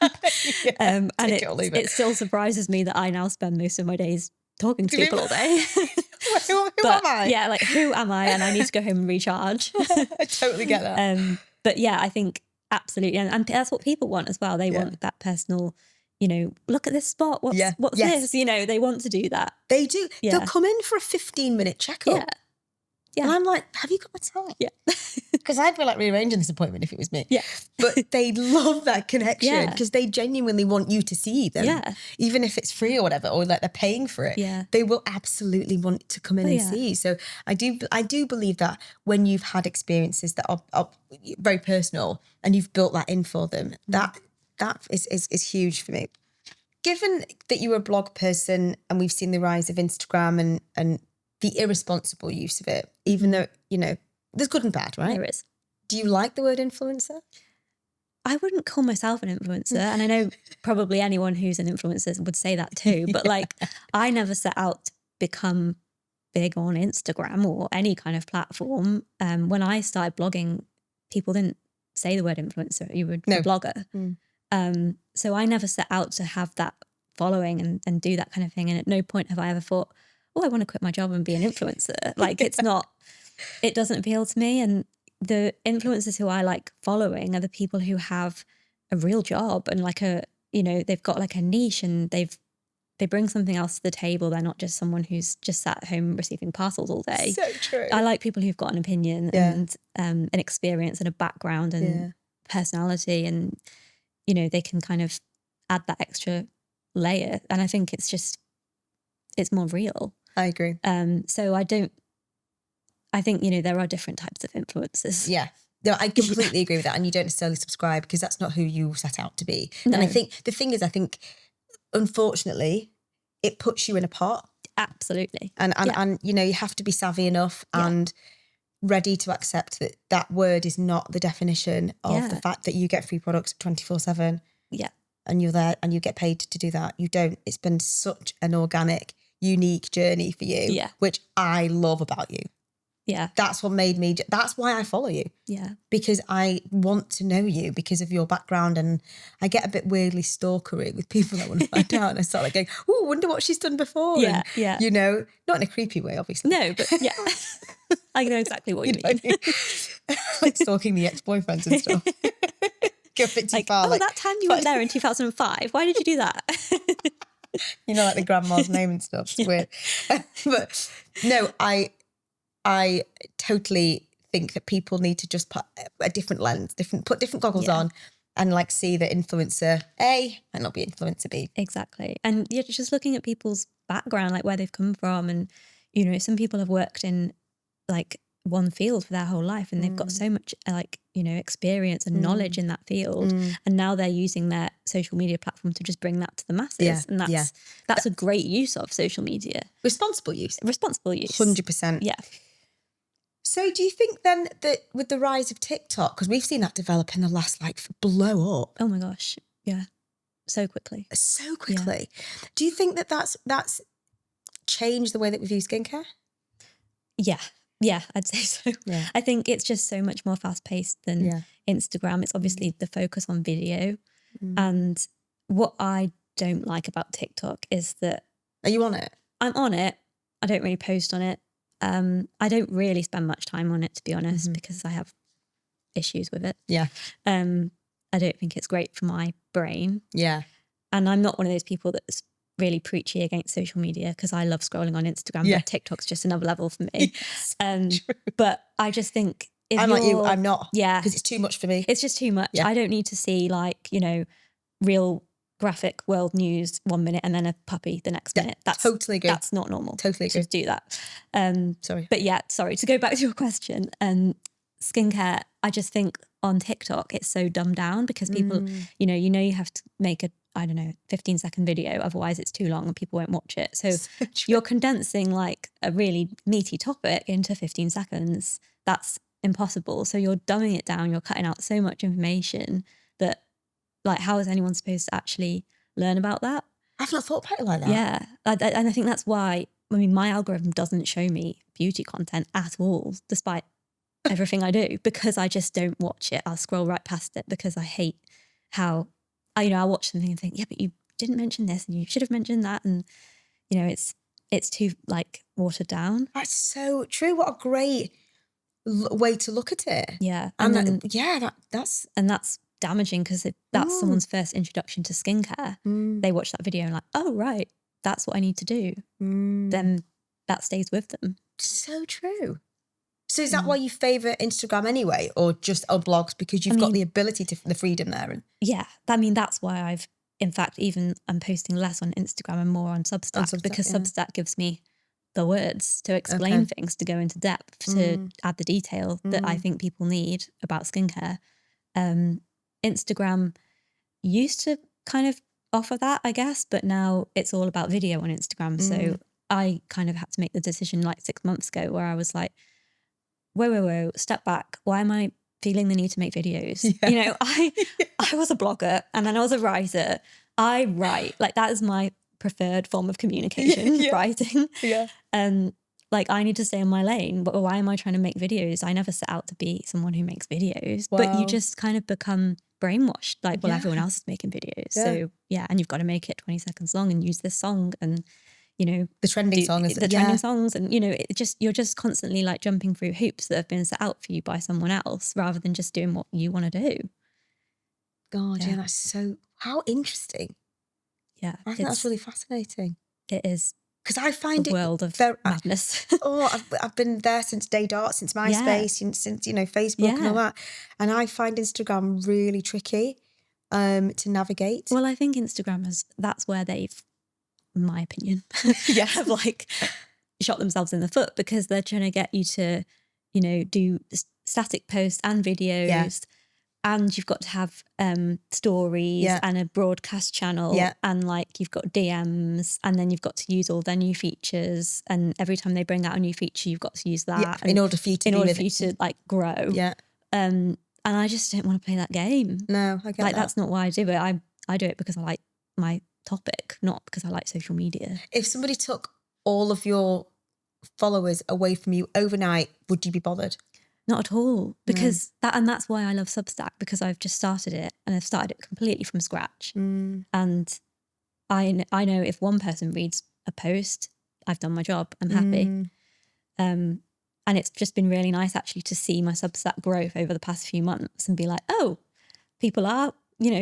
And it still surprises me that I now spend most of my days talking to people all day. who am I? Yeah, like who am I? And I need to go home and recharge. I totally get that. But yeah, I think absolutely. And that's what people want as well. They want that personal, you know, look at this spot. What's this? You know, they want to do that. They do. They'll come in for a 15-minute checkup. Yeah. And I'm like, have you got my time? Yeah. Because I'd be like rearranging this appointment if it was me. Yeah. But they love that connection because they genuinely want you to see them. Yeah. Even if it's free or whatever, or like they're paying for it. Yeah. They will absolutely want to come in and see you. So I do believe that when you've had experiences that are very personal and you've built that in for them, that is huge for me. Given that you're a blog person and we've seen the rise of Instagram and the irresponsible use of it, even though, you know, there's good and bad, right? There is. Do you like the word influencer? I wouldn't call myself an influencer. And I know probably anyone who's an influencer would say that too. But like, I never set out to become big on Instagram or any kind of platform. When I started blogging, people didn't say the word influencer. You were a blogger. So I never set out to have that following and do that kind of thing. And at no point have I ever thought, oh, I want to quit my job and be an influencer. Like, it doesn't appeal to me. And the influencers who I like following are the people who have a real job and like they've got like a niche and they bring something else to the table. They're not just someone who's just sat at home receiving parcels all day. So true. I like people who've got an opinion and an experience and a background and personality, and, you know, they can kind of add that extra layer. And I think it's more real. I agree. So I think, you know, there are different types of influencers. Yeah. No, I completely agree with that. And you don't necessarily subscribe because that's not who you set out to be. No. And I think the thing is, unfortunately, it puts you in a pot. Absolutely. And you know, you have to be savvy enough and ready to accept that word is not the definition of the fact that you get free products 24/7. Yeah. And you're there and you get paid to do that. You don't. It's been such an organic, unique journey for you, which I love about you. Yeah. That's what made me, that's why I follow you. Yeah. Because I want to know you because of your background, and I get a bit weirdly stalkery with people that want to find out, and I start like going, oh, wonder what she's done before. Yeah, and, yeah. you know, not in a creepy way, obviously. No, but yeah. I know exactly what you mean. What I mean? Like stalking the ex-boyfriends and stuff. Go a bit too Like, far. oh, that time you went there in 2005. Why did you do that? You know, like the grandma's name and stuff. It's weird. But no, I totally think that people need to just put a different lens, put different goggles on, and like see that influencer A might not be influencer B. Exactly. And yeah, just looking at people's background, like where they've come from. And, you know, some people have worked in like one field for their whole life, and they've got so much like, you know, experience and knowledge in that field. And now they're using their social media platform to just bring that to the masses. Yeah, and that's a great use of social media. Responsible use. 100%. Yeah. So do you think then that with the rise of TikTok, because we've seen that develop in the last, like, blow up. Oh my gosh. Yeah. So quickly. Yeah. Do you think that that's changed the way that we view skincare? Yeah. Yeah, I'd say so. Yeah. I think it's just so much more fast paced than Instagram. It's obviously the focus on video. And what I don't like about TikTok is that... Are you on it? I'm on it. I don't really post on it. I don't really spend much time on it, to be honest, because I have issues with it. Yeah. I don't think it's great for my brain. Yeah. And I'm not one of those people that's really preachy against social media, because I love scrolling on Instagram, but TikTok's just another level for me. Yes, but I just think if I'm like you, I'm not. Yeah. Because it's too much for me. It's just too much. Yeah. I don't need to see, like, you know, real graphic world news 1 minute and then a puppy the next minute. That's totally agree. That's not normal. Totally agree. Just do that. Sorry. But yeah, sorry, to go back to your question, skincare, I just think on TikTok it's so dumbed down, because people, you know, you have to make a, I don't know, 15-second video, otherwise it's too long and people won't watch it. So you're condensing like a really meaty topic into 15 seconds. That's impossible. So you're dumbing it down, you're cutting out so much information that, like, how is anyone supposed to actually learn about that? I've not thought about it like that. Yeah. And I think that's why, I mean, my algorithm doesn't show me beauty content at all, despite everything I do, because I just don't watch it. I'll scroll right past it because I hate how, I'll watch something and think, yeah, but you didn't mention this and you should have mentioned that. And, you know, it's too, like, watered down. That's so true. What a great way to look at it. Yeah. And then, that's damaging, because that's someone's first introduction to skincare. They watch that video and like, oh, right, that's what I need to do. Then that stays with them. So true. So is that why you favour Instagram anyway, or just on blogs because you've got the ability to, the freedom there? And yeah, I mean, that's why I've, in fact, I'm posting less on Instagram and more on Substack, because Substack gives me the words to explain things, to go into depth, to add the detail that I think people need about skincare. Instagram used to kind of offer that, I guess, but now it's all about video on Instagram. So I kind of had to make the decision like 6 months ago where I was like, whoa, step back. Why am I feeling the need to make videos? Yeah. You know, I was a blogger and then I was a writer. I write, like, that is my preferred form of communication, writing. Yeah. Like, I need to stay in my lane, but why am I trying to make videos? I never set out to be someone who makes videos, but you just kind of become brainwashed. Like, well, everyone else is making videos. Yeah. So yeah, and you've got to make it 20 seconds long and use this song, and, you know, the trending songs, trending songs, and, you know, you're just constantly like jumping through hoops that have been set out for you by someone else, rather than just doing what you want to do. God, yeah, that's so, how interesting. Yeah, I think that's really fascinating. It is. Because I find a world of madness. I've been there since day dot, since MySpace, since, you know, Facebook and all that. And I find Instagram really tricky to navigate. Well, I think Instagram that's where they've, in my opinion, have like shot themselves in the foot, because they're trying to get you to, you know, do static posts and videos. Yeah. And you've got to have stories and a broadcast channel, and like you've got DMs, and then you've got to use all their new features. And every time they bring out a new feature, you've got to use that in order for you to like grow. Yeah. And I just don't want to play that game. No, I get like that. That's not why I do it. I do it because I like my topic, not because I like social media. If somebody took all of your followers away from you overnight, would you be bothered? Not at all, because that's why I love Substack, because I've just started it and I've started it completely from scratch. And I know if one person reads a post, I've done my job. I'm happy. And it's just been really nice actually to see my Substack growth over the past few months and be like, oh, people are,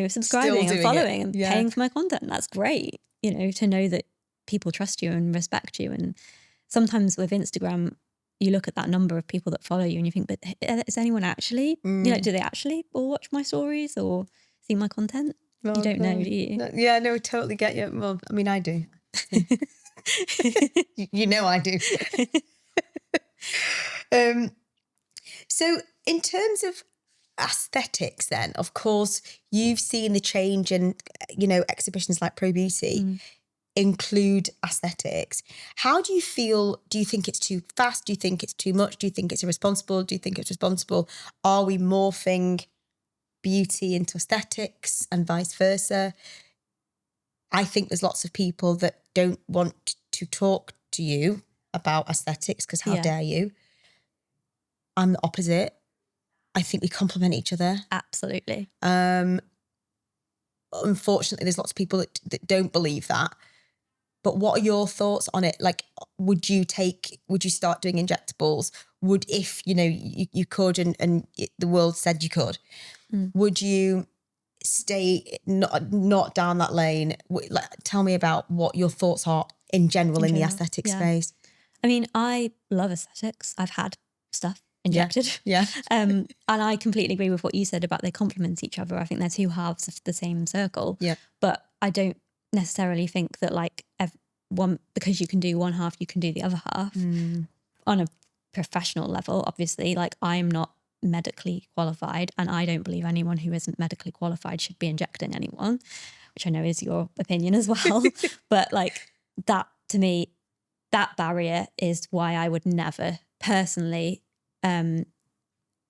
subscribing and following and paying for my content. That's great. To know that people trust you and respect you. And sometimes with Instagram, you look at that number of people that follow you and you think, but is anyone actually, do they actually all watch my stories or see my content? You don't know, do you? No, yeah, no, totally get you. Well, I mean, I do. I do. So in terms of aesthetics then, of course, you've seen the change and, exhibitions like Pro Beauty include aesthetics. How do you feel? Do you think it's too fast? Do you think it's too much? Do you think it's irresponsible? Do you think it's responsible? Are we morphing beauty into aesthetics and vice versa? I think there's lots of people that don't want to talk to you about aesthetics because how dare you? I'm the opposite. I think we complement each other. Absolutely. Unfortunately, there's lots of people that don't believe that. But what are your thoughts on it? Like, would you start doing injectables? If you could and the world said you could, would you stay not down that lane? Tell me about what your thoughts are in general in the aesthetic space. I mean, I love aesthetics. I've had stuff injected. Yeah. And I completely agree with what you said about they complement each other. I think they're two halves of the same circle. Yeah. But I don't necessarily think that because you can do one half, you can do the other half. On a professional level, obviously, I'm not medically qualified and I don't believe anyone who isn't medically qualified should be injecting anyone, which I know is your opinion as well. But that, to me, that barrier is why I would never personally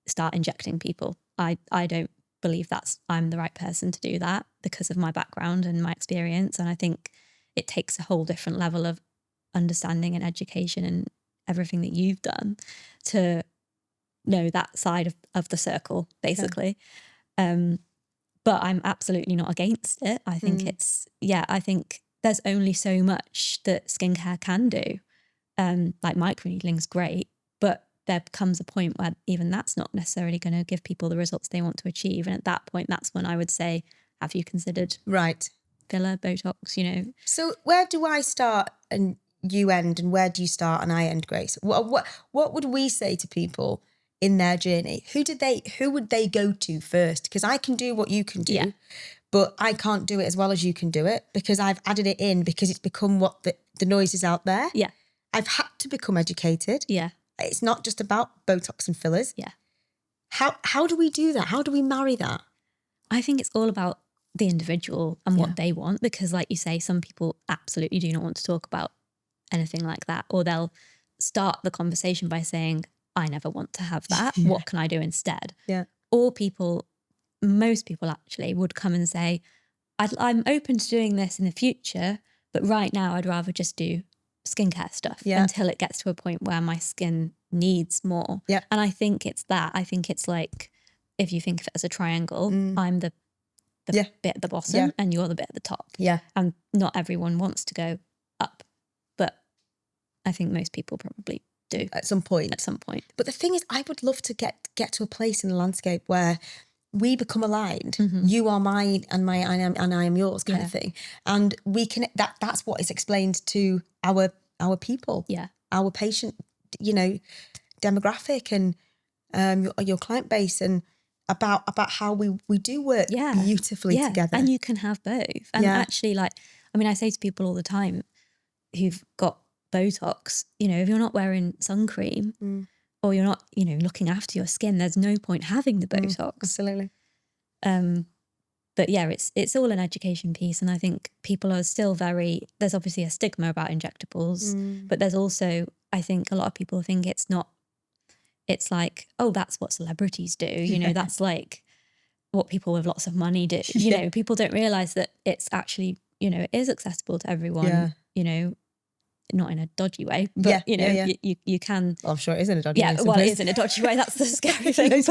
start injecting people. I don't believe I'm the right person to do that because of my background and my experience. And I think it takes a whole different level of understanding and education and everything that you've done to know that side of the circle, basically. Yeah. But I'm absolutely not against it. I think I think there's only so much that skincare can do. Microneedling's great, but there comes a point where even that's not necessarily going to give people the results they want to achieve. And at that point, that's when I would say, have you considered filler, Botox, So where do I start and you end, and where do you start and I end, Grace? What would we say to people in their journey? Who would they go to first? Because I can do what you can do, but I can't do it as well as you can do it because I've added it in because it's become what the noise is out there. Yeah. I've had to become educated. Yeah. It's not just about Botox and fillers. Yeah. How do we do that? How do we marry that? I think it's all about the individual and what they want, because like you say, some people absolutely do not want to talk about anything like that, or they'll start the conversation by saying, I never want to have that. What can I do instead? Yeah. Or most people actually would come and say, I'm open to doing this in the future, but right now I'd rather just do skincare stuff until it gets to a point where my skin needs more. Yeah. And I think it's that. I think it's like, if you think of it as a triangle, I'm the bit at the bottom and you're the bit at the top. Yeah. And not everyone wants to go up, but I think most people probably do. At some point. But the thing is, I would love to get to a place in the landscape where we become aligned. You are mine and I am yours kind of thing. And we can, that's what is explained to our people, our patient, demographic and your client base, and about how we do work beautifully together. And you can have both. And actually, I say to people all the time who've got Botox, if you're not wearing sun cream or you're not, looking after your skin, there's no point having the Botox. Absolutely. But yeah, it's all an education piece. And I think people are still there's obviously a stigma about injectables, but there's also, I think a lot of people think it's like, oh, that's what celebrities do. That's like what people with lots of money do. People don't realize that it's actually, it is accessible to everyone. not in a dodgy way, but you can. Well, I'm sure it is in a dodgy way. Well, it is in a dodgy way. That's the scary thing.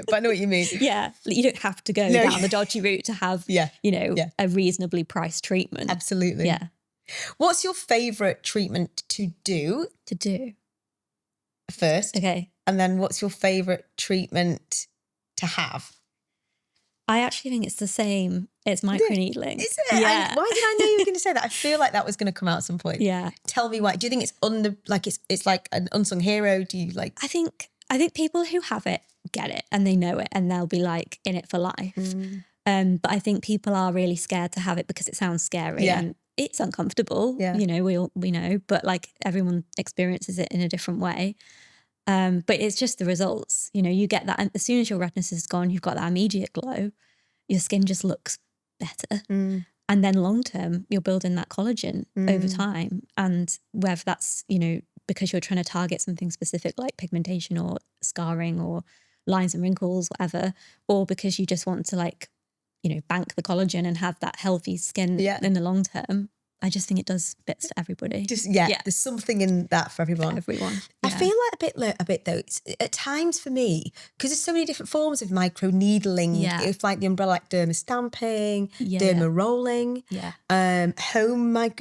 But I know what you mean. Yeah, you don't have to go down the dodgy route to have, a reasonably priced treatment. Absolutely. Yeah. What's your favourite treatment to do? First. Okay. And then what's your favourite treatment to have? I actually think it's the same. It's microneedling. Is it? Yeah. Why did I know you were going to say that? I feel like that was going to come out at some point. Yeah. Tell me why. Do you think it's like an unsung hero? Do you like? I think people who have it get it and they know it and they'll be like in it for life. But I think people are really scared to have it because it sounds scary and it's uncomfortable. Yeah. We know, but like everyone experiences it in a different way. But it's just the results. You get that, and as soon as your redness is gone, you've got that immediate glow. Your skin just looks better. And then long term, you're building that collagen over time. And whether that's, because you're trying to target something specific like pigmentation or scarring or lines and wrinkles, whatever, or because you just want to bank the collagen and have that healthy skin in the long term. I just think it does bits for everybody. There's something in that for everyone. Yeah. I feel like a bit though. It's, at times for me, because there's so many different forms of micro needling. If like the umbrella, like derma stamping, derma rolling, like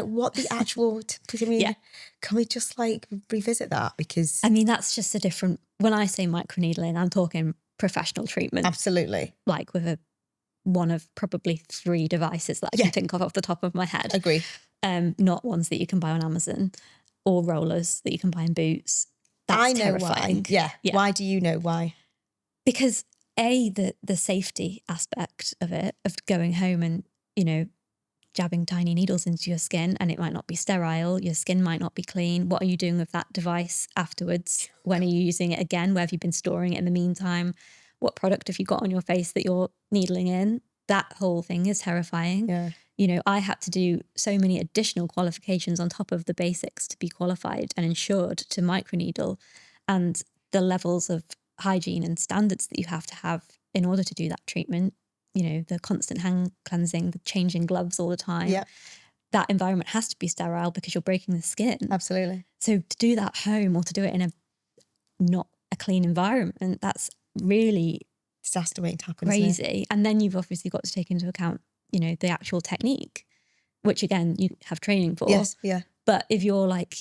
what the actual. Can we just like revisit that? Because I mean that's just a different. When I say micro needling, I'm talking professional treatment. Absolutely, like with one of probably 3 devices that I can think of off the top of my head. Agree. Not ones that you can buy on Amazon or rollers that you can buy in Boots. That's terrifying. Why. Yeah. Why do you know why? Because the safety aspect of it, of going home and, jabbing tiny needles into your skin and it might not be sterile, your skin might not be clean. What are you doing with that device afterwards? When are you using it again? Where have you been storing it in the meantime? What product have you got on your face that you're needling in? That whole thing is terrifying. Yeah. I had to do so many additional qualifications on top of the basics to be qualified and insured to microneedle, and the levels of hygiene and standards that you have to have in order to do that treatment, the constant hand cleansing, the changing gloves all the time. Yeah. That environment has to be sterile because you're breaking the skin. Absolutely. So to do that home or to do it in a not a clean environment, that's really disaster waiting to happen. Crazy. And then you've obviously got to take into account, the actual technique, which again you have training for. Yes, yeah. But if you're like,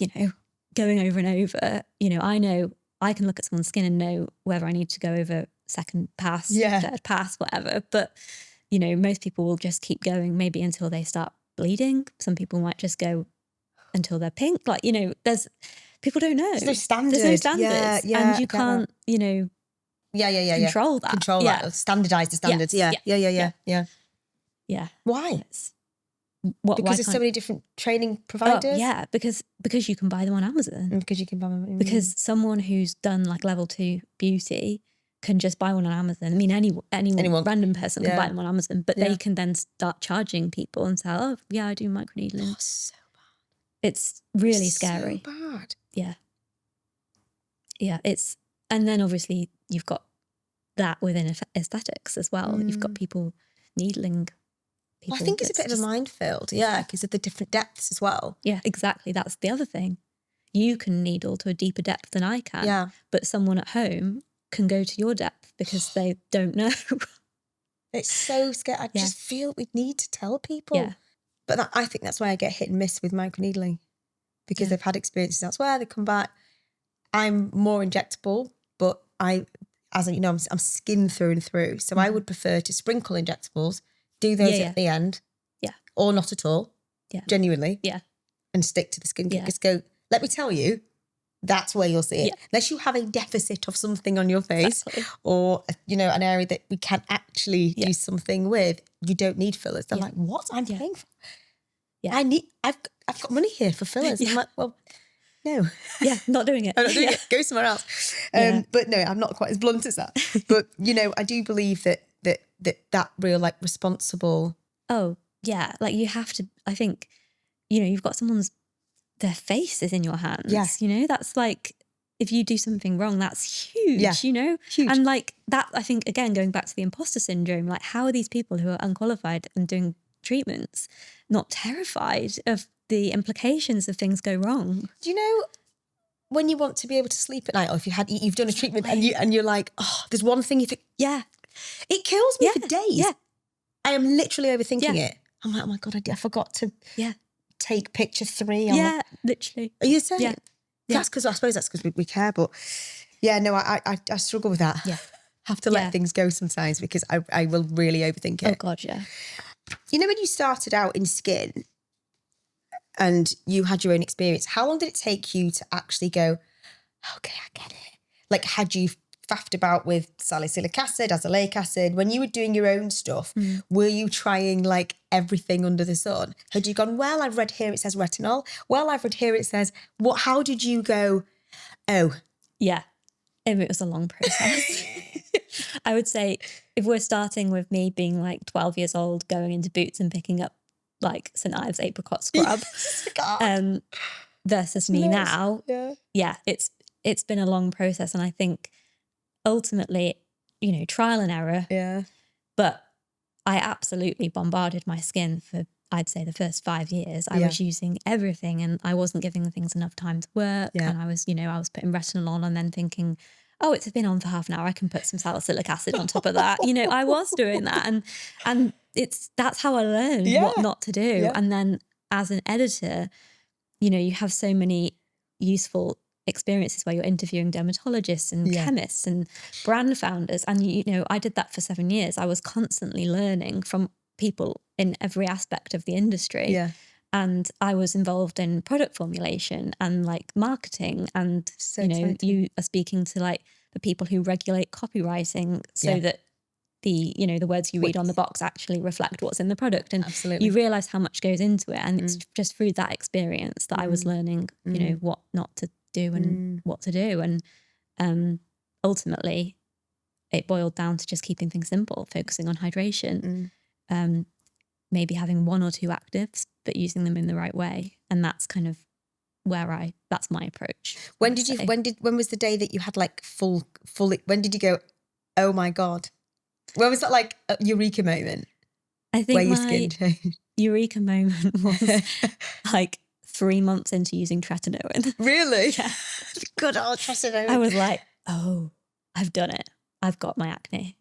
going over and over, I know I can look at someone's skin and know whether I need to go over second pass, third pass, whatever. But, most people will just keep going maybe until they start bleeding. Some people might just go until they're pink. Like, there's people don't know. There's no standard. There's no standards. Yeah, and you can't, control that. Control that. Standardise the standards. Yeah. Why? Because there's so many different training providers. Because you can buy them on Amazon. Because you can buy them. Because someone who's done like level 2 beauty can just buy one on Amazon. I mean, anyone random person can buy them on Amazon, but they can then start charging people and say, "Oh, yeah, I do microneedling." Oh, so bad. It's really scary. So bad. Yeah. And then obviously you've got that within aesthetics as well. You've got people needling people. Well, I think it's a bit of a minefield, because of the different depths as well. Yeah, exactly. That's the other thing. You can needle to a deeper depth than I can, but someone at home can go to your depth because they don't know. It's so scary. I just feel we need to tell people. Yeah. But I think that's why I get hit and miss with microneedling, because they've had experiences elsewhere, they come back. I'm more injectable, but I'm skin through and through. So I would prefer to sprinkle injectables, do those at the end, or not at all, genuinely, and stick to the skin. Just go, let me tell you, that's where you'll see it. Unless you have a deficit of something on your face or, an area that we can actually do something with, you don't need fillers. They're like, what? I'm paying for? Yeah. I've got money here for fillers. I'm like, well, no. Yeah, not doing it. I'm not doing it. Go somewhere else. But no, I'm not quite as blunt as that. But, I do believe that real, like, responsible. Oh, yeah. Like, you have to, I think, you've got their face is in your hands. Yeah. That's like, if you do something wrong, that's huge, Huge. And like that, I think, again, going back to the imposter syndrome, like how are these people who are unqualified and doing treatments not terrified of the implications if things go wrong. Do you know when you want to be able to sleep at night, or if you've done a treatment and you're like, oh, there's one thing you think, it kills me for days. Yeah. I am literally overthinking it. I'm like, oh my God, I forgot to take picture 3. Literally. Are you saying? Yeah. That's because, I suppose that's because we care, but yeah, no, I struggle with that. Yeah. Have to let things go sometimes because I will really overthink it. Oh God, yeah. You know, when you started out in skin and you had your own experience, how long did it take you to actually go, okay, I get it? Like, had you faffed about with salicylic acid, azelaic acid? When you were doing your own stuff, were you trying like everything under the sun? Had you gone, well, I've read here it says retinol. Well, I've read here it says, what? How did you go, oh? Yeah, it was a long process. I would say if we're starting with me being like 12 years old, going into Boots and picking up like St. Ives apricot scrub versus me now, it's been a long process. And I think ultimately, you know, trial and error. Yeah. But I absolutely bombarded my skin for, I'd say, the first 5 years. I was using everything and I wasn't giving things enough time to work. Yeah. And I was putting retinol on and then thinking, oh, it's been on for half an hour, I can put some salicylic acid on top of that. You know, I was doing that. And that's how I learned what not to do. Yeah. And then as an editor, you know, you have so many useful experiences where you're interviewing dermatologists and chemists and brand founders. And, you know, I did that for 7 years. I was constantly learning from people in every aspect of the industry. Yeah. And I was involved in product formulation and like marketing and, you are speaking to like the people who regulate copywriting so that the words you read on the box actually reflect what's in the product. And you realize how much goes into it. And it's just through that experience that I was learning, you know, what not to do and what to do. And ultimately it boiled down to just keeping things simple, focusing on hydration, maybe having 1 or 2 actives, but using them in the right way. And that's kind of that's my approach. When was the day that you had like full, when did you go, oh my God? When was that like a eureka moment? I think where your skin changed? Eureka moment was like 3 months into using tretinoin. Really? Yeah. Good old tretinoin. I was like, oh, I've done it. I've got my acne.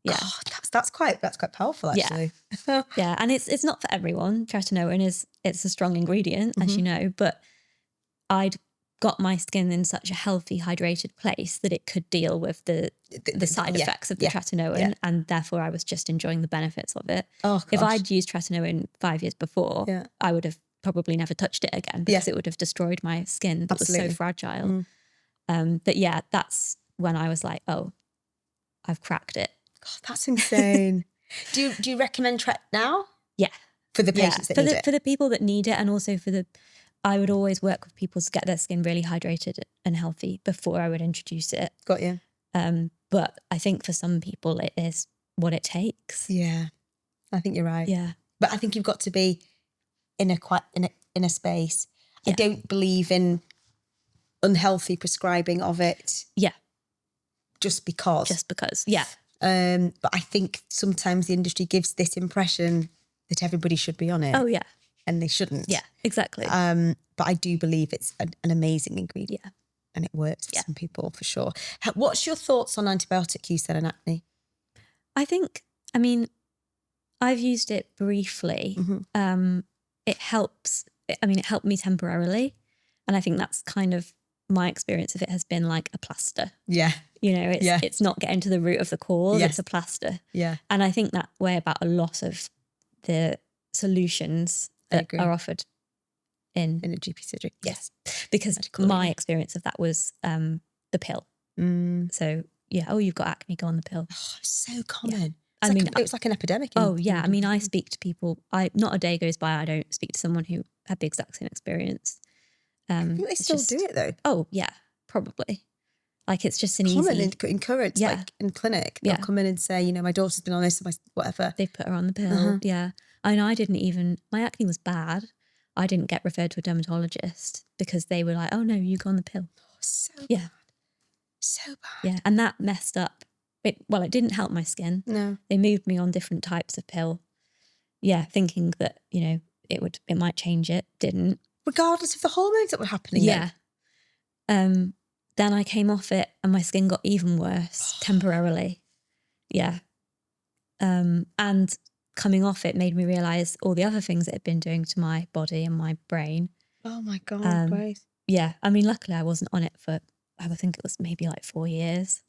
Yeah. God, that's quite powerful actually. Yeah. Yeah. And it's not for everyone. Tretinoin it's a strong ingredient, as you know, but I'd got my skin in such a healthy, hydrated place that it could deal with the side effects of the tretinoin, and therefore I was just enjoying the benefits of it. Oh, gosh. If I'd used tretinoin 5 years before, I would have probably never touched it again because it would have destroyed my skin that was so fragile. But yeah, that's when I was like, oh, I've cracked it. God, that's insane. Do you recommend Tret now? Yeah. For the patients that need it? For the people that need it, and also I would always work with people to get their skin really hydrated and healthy before I would introduce it. Got you. But I think for some people it is what it takes. Yeah, I think you're right. Yeah. But I think you've got to be in a space. Yeah. I don't believe in unhealthy prescribing of it. Yeah. Just because. Yeah. But I think sometimes the industry gives this impression that everybody should be on it. Oh, yeah. And they shouldn't. Yeah, exactly. But I do believe it's an amazing ingredient. Yeah. And it works for some people, for sure. What's your thoughts on antibiotic use then in acne? I've used it briefly. It helps. It helped me temporarily. And I think that's kind of my experience of it has been like a plaster. Yeah. You know, it's not getting to the root of the cause. Yes. It's a plaster. Yeah. And I think that way about a lot of the solutions that are offered in a GP surgery. Yes. Because my experience of that was the pill. So yeah, oh, you've got acne, go on the pill. Oh, so common. Yeah. It was like an epidemic. I speak to people. Not a day goes by I don't speak to someone who had the exact same experience. I think they still do it though. Oh yeah, probably. Like it's just an common easy... encouraged, like in clinic. They'll come in and say, you know, my daughter's been on this, whatever. They've put her on the pill, yeah. And I didn't even... My acne was bad. I didn't get referred to a dermatologist because they were like, oh no, you go on the pill. Oh, so bad. So bad. Yeah, and that messed up. It didn't help my skin. No. They moved me on different types of pill. Yeah, thinking that, you know, it might change it. Didn't. Regardless of the hormones that were happening. Yeah. Then I came off it and my skin got even worse temporarily. Yeah. And coming off it made me realise all the other things it had been doing to my body and my brain. Oh my God, Grace. Yeah. I mean, luckily I wasn't on it for, I think it was maybe like 4 years.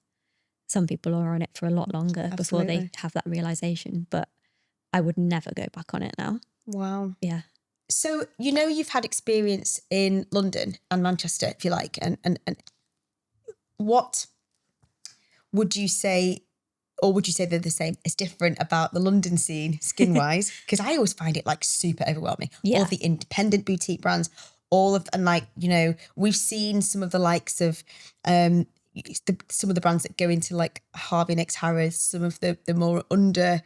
Some people are on it for a lot longer before they have that realisation, but I would never go back on it now. Wow. Yeah. So, you've had experience in London and Manchester, if you like, and what would you say, or would you say they're the same? It's different about the London scene, skin-wise, because I always find it like super overwhelming. Yeah. All of the independent boutique brands, we've seen some of the likes of some of the brands that go into like Harvey and X Harrods, some of the more underdogs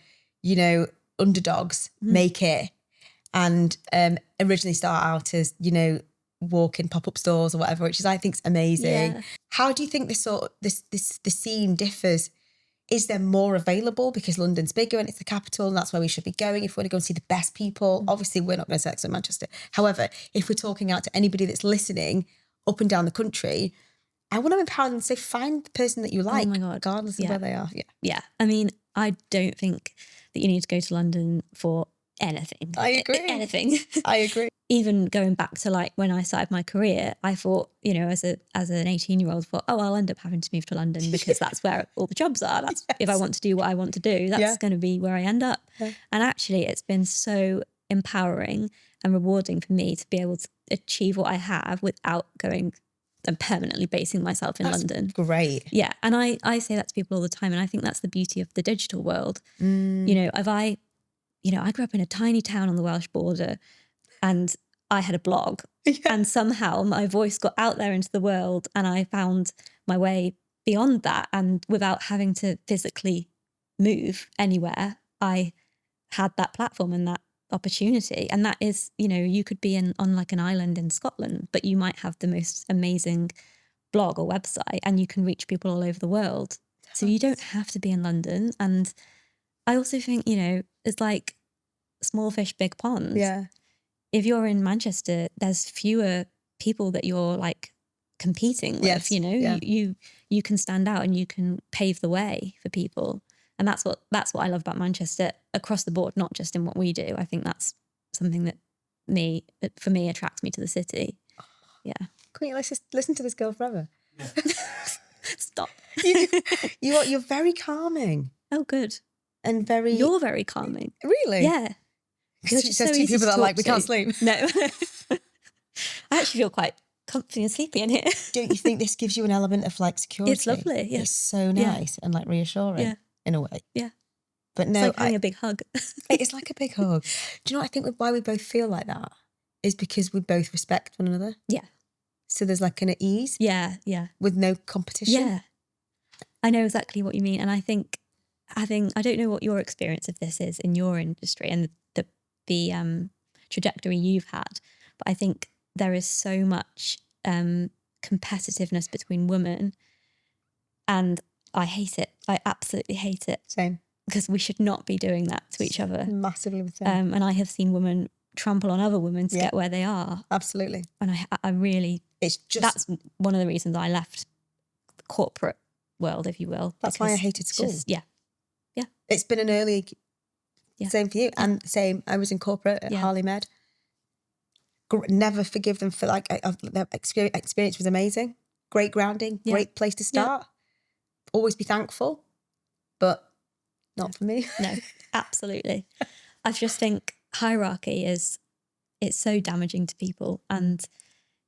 make it. And originally start out as, walk in pop-up stores or whatever, which is, I think, is amazing. Yeah. How do you think the scene differs? Is there more available because London's bigger and it's the capital and that's where we should be going if we want to go and see the best people? Obviously, we're not going to say in Manchester. However, if we're talking out to anybody that's listening up and down the country, I want to empower them to say, find the person that you like, oh my God, regardless of where they are. Yeah. Yeah. I mean, I don't think that you need to go to London for anything. I agree. Anything. I agree. Even going back to like when I started my career, I thought, as an 18-year-old, thought, I'll end up having to move to London because that's where all the jobs are. That's if I want to do what I want to do, that's going to be where I end up. Yeah. And actually, it's been so empowering and rewarding for me to be able to achieve what I have without going and permanently basing myself in London. Great. Yeah. And I say that to people all the time. And I think that's the beauty of the digital world. I grew up in a tiny town on the Welsh border and I had a blog and somehow my voice got out there into the world and I found my way beyond that. And without having to physically move anywhere, I had that platform and that opportunity. And that is, you could be on like an island in Scotland, but you might have the most amazing blog or website and you can reach people all over the world. So you don't have to be in London. And I also think, it's like small fish, big pond. Yeah. If you're in Manchester, there's fewer people that you're like competing with, yes. You can stand out and you can pave the way for people. And that's what I love about Manchester across the board, not just in what we do. I think that's something that for me attracts me to the city. Yeah. Queen, let's just listen to this girl forever. Stop. You're very calming. Oh, good. And you're very calming. Really? Yeah. There's two people that are like, we can't sleep. No. I actually feel quite comfy and sleepy in here. Don't you think this gives you an element of like security? It's lovely. Yeah. It's so nice and like reassuring in a way. Yeah. But no, it's like having a big hug. It's like a big hug. Do you know what I think why we both feel like that? Is because we both respect one another. Yeah. So there's like an ease. Yeah, yeah. With no competition. Yeah. I know exactly what you mean. And I think I don't know what your experience of this is in your industry and the trajectory you've had, but I think there is so much competitiveness between women and I hate it. I absolutely hate it. Same. Because we should not be doing that to each other. Massively the same. And I have seen women trample on other women to get where they are. Absolutely. And I really, that's one of the reasons I left the corporate world, if you will. That's why I hated school. Yeah. It's been an early, same for you. And same, I was in corporate at Harley Med. Never forgive them for their experience was amazing. Great grounding, great place to start. Always be thankful, but not for me. No, absolutely. I just think hierarchy it's so damaging to people and,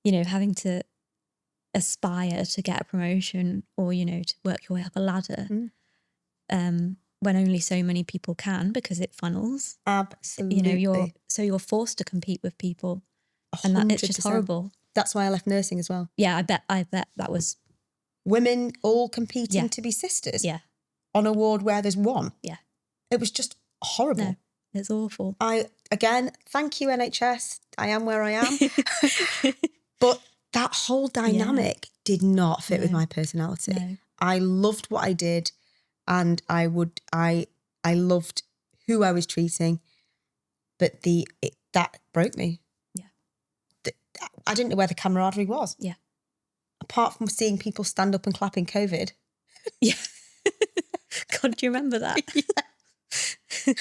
having to aspire to get a promotion or, to work your way up a ladder. When only so many people can because it funnels. Absolutely. You're forced to compete with people. 100%. And it's just horrible. That's why I left nursing as well. Yeah, I bet that was... Women all competing to be sisters. Yeah. On a ward where there's one. Yeah. It was just horrible. No, it's awful. Again, thank you NHS. I am where I am. But that whole dynamic did not fit with my personality. No. I loved what I did. And I loved who I was treating, but that broke me. Yeah. I didn't know where the camaraderie was. Yeah. Apart from seeing people stand up and clap in COVID. Yeah. God, do you remember that? Yeah.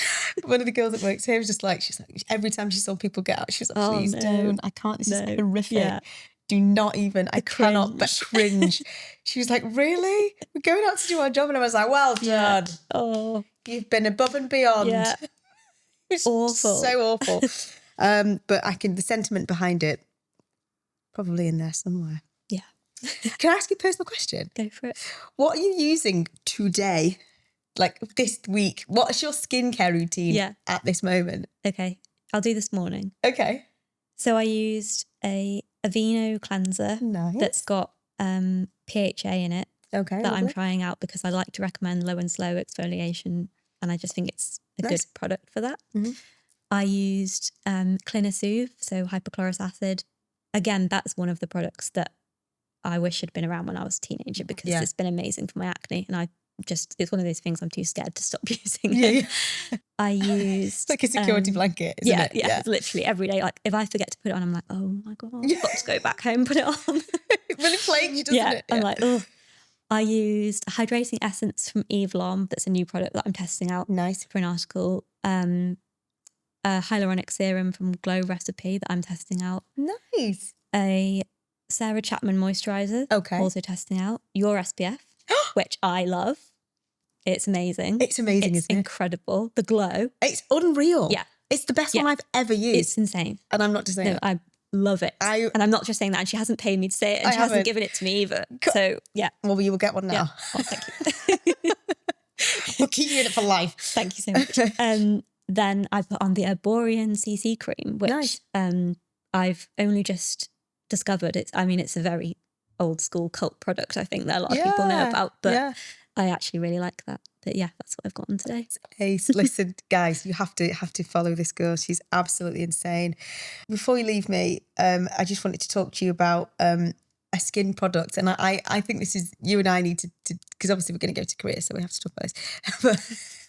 One of the girls that works here was just like, she's like, every time she saw people get out, she was like, please don't. I can't. This is horrific. Yeah. Do not even. I cannot but cringe. She was like, really? We're going out to do our job. And I was like, well done. Oh. You've been above and beyond. Yeah. It's awful. So awful. But the sentiment behind it, probably in there somewhere. Yeah. Can I ask you a personal question? Go for it. What are you using today? Like this week? What is your skincare routine at this moment? Okay. I'll do this morning. Okay. So I used a Aveeno cleanser that's got PHA in it. Okay. That I'm trying out because I like to recommend low and slow exfoliation, and I just think it's a good product for that. Mm-hmm. I used Clinisoothe, so hypochlorous acid. Again, that's one of the products that I wish had been around when I was a teenager because it's been amazing for my acne, and it's one of those things I'm too scared to stop using. Yeah. I used... It's like a security blanket, isn't it? Yeah, it's literally every day. Like if I forget to put it on, I'm like, oh my God, I've got to go back home and put it on. It really plagues you, doesn't it? Yeah. I'm like, oh. I used a hydrating essence from Eve Lom. That's a new product that I'm testing out. Nice. For an article. A hyaluronic serum from Glow Recipe that I'm testing out. Nice. A Sarah Chapman moisturizer. Okay. Also testing out. Your SPF, which I love. It's amazing. It's amazing, isn't it? It's incredible. The glow. It's unreal. Yeah. It's the best one I've ever used. It's insane. And I'm not just saying I love it. And I'm not just saying that. And she hasn't paid me to say it. And she hasn't given it to me either. So, yeah. Well, you will get one now. Yeah. Oh, thank you. We'll keep you in it for life. Thank you so much. Then I put on the Arborian CC cream, which I've only just discovered. It's a very old school cult product, I think, that a lot of people know about. But I actually really like that. But yeah, that's what I've gotten today. Ace, listen, guys, you have to follow this girl. She's absolutely insane. Before you leave me, I just wanted to talk to you about a skin product. And I think this is, you and I need to because obviously we're going to go to Korea, so we have to talk about this.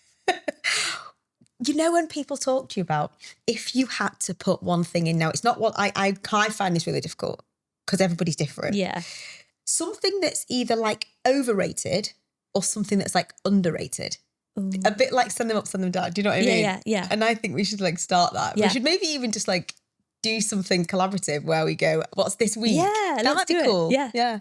But you know when people talk to you about if you had to put one thing in now, it's not what I find this really difficult because everybody's different. Yeah. Something that's either like overrated or something that's like underrated. Ooh. A bit like send them up, send them down. Do you know what I mean? Yeah. And I think we should like start that. Yeah. We should maybe even just like do something collaborative where we go, what's this week? Yeah, that might be cool. It. Yeah.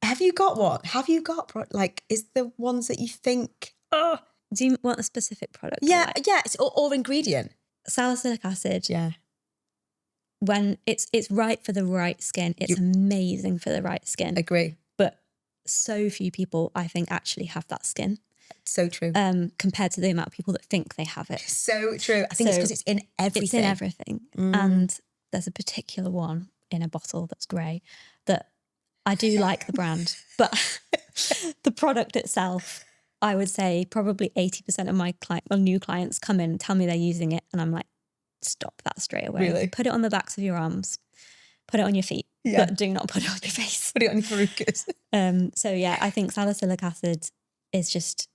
Have you got one? Have you got like, is the ones that you think, oh. Do you want a specific product? Yeah, it's or ingredient. Salicylic acid. Yeah. When it's right for the right skin, it's amazing for the right skin. Agree. But so few people, I think, actually have that skin. So true. Compared to the amount of people that think they have it. So true. I think it's because it's in everything. It's in everything. And there's a particular one in a bottle that's grey that I do like the brand, but the product itself, I would say probably 80% of my new clients come in and tell me they're using it, and I'm like, stop that straight away. Really? Put it on the backs of your arms, put it on your feet, but do not put it on your face. Put it on your verrucas. So yeah, I think salicylic acid is just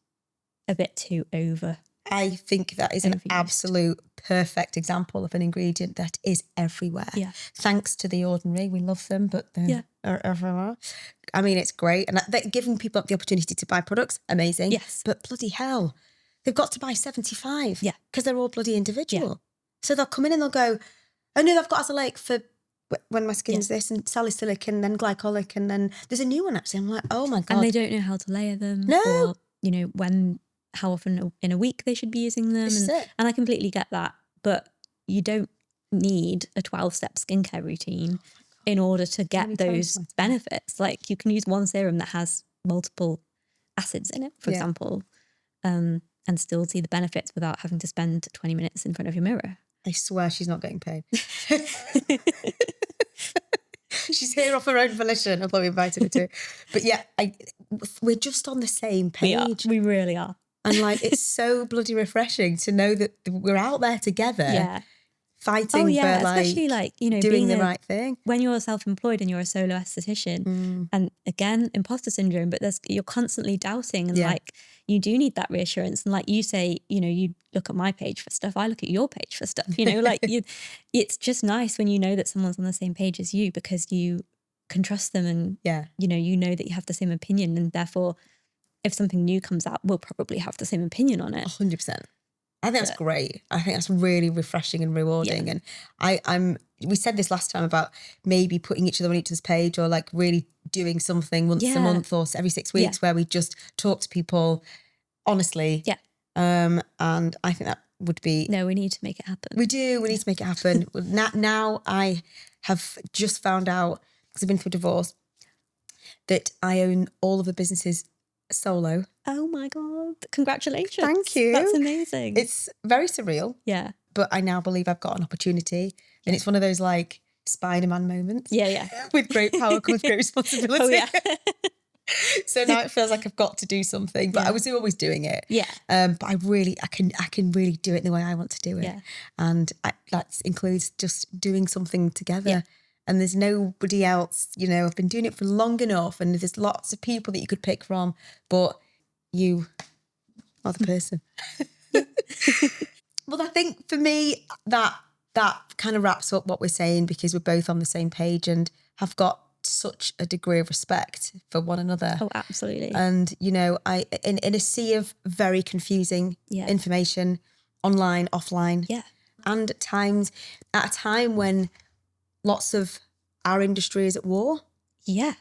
a bit too over. I think that is an absolute perfect example of an ingredient that is everywhere. Yeah. Thanks to The Ordinary. We love them, but they're everywhere. I mean, it's great. And they're giving people up the opportunity to buy products. Amazing. Yes. But bloody hell, they've got to buy 75. Yeah. Because they're all bloody individual. Yeah. So they'll come in and they'll go, oh no, I've got azelaic for when my skin's this, and salicylic, and then glycolic, and then there's a new one actually. I'm like, oh my God. And they don't know how to layer them. No. Or, how often in a week they should be using them. And I completely get that. But you don't need a 12-step skincare routine in order to get those benefits. Like you can use one serum that has multiple acids in it, for example, and still see the benefits without having to spend 20 minutes in front of your mirror. I swear she's not getting paid. She's here off her own volition. I'll probably invited her to. But yeah, we're just on the same page. We really are. And like, it's so bloody refreshing to know that we're out there together fighting for especially like, you know, doing being the right thing. When you're self-employed and you're a solo esthetician, and again, imposter syndrome, but you're constantly doubting, and like you do need that reassurance. And like you say, you know, you look at my page for stuff, I look at your page for stuff, you know, like it's just nice when you know that someone's on the same page as you, because you can trust them, and you know that you have the same opinion, and therefore if something new comes out, we'll probably have the same opinion on it. 100%. I think that's great. I think that's really refreshing and rewarding. And we said this last time about maybe putting each other on each other's page, or like really doing something once a month or every 6 weeks where we just talk to people honestly. Yeah. And I think that would be... No, we need to make it happen. We do. We need to make it happen. Now I have just found out, because I've been through a divorce, that I own all of the businesses solo. Oh my God. Congratulations. Thank you. That's amazing. It's very surreal. Yeah. But I now believe I've got an opportunity. And it's one of those like Spider-Man moments. Yeah. With great power comes great responsibility. Oh yeah. So now it feels like I've got to do something, but I was always doing it. Yeah. But I can really do it the way I want to do it. Yeah. And that includes just doing something together. Yeah. And there's nobody else, you know, I've been doing it for long enough, and there's lots of people that you could pick from, but you are the person. Well, I think for me, that kind of wraps up what we're saying, because we're both on the same page and have got such a degree of respect for one another. Oh, absolutely. And, you know, in a sea of very confusing information, online, offline. Yeah. And at a time when lots of our industry is at war. Yeah.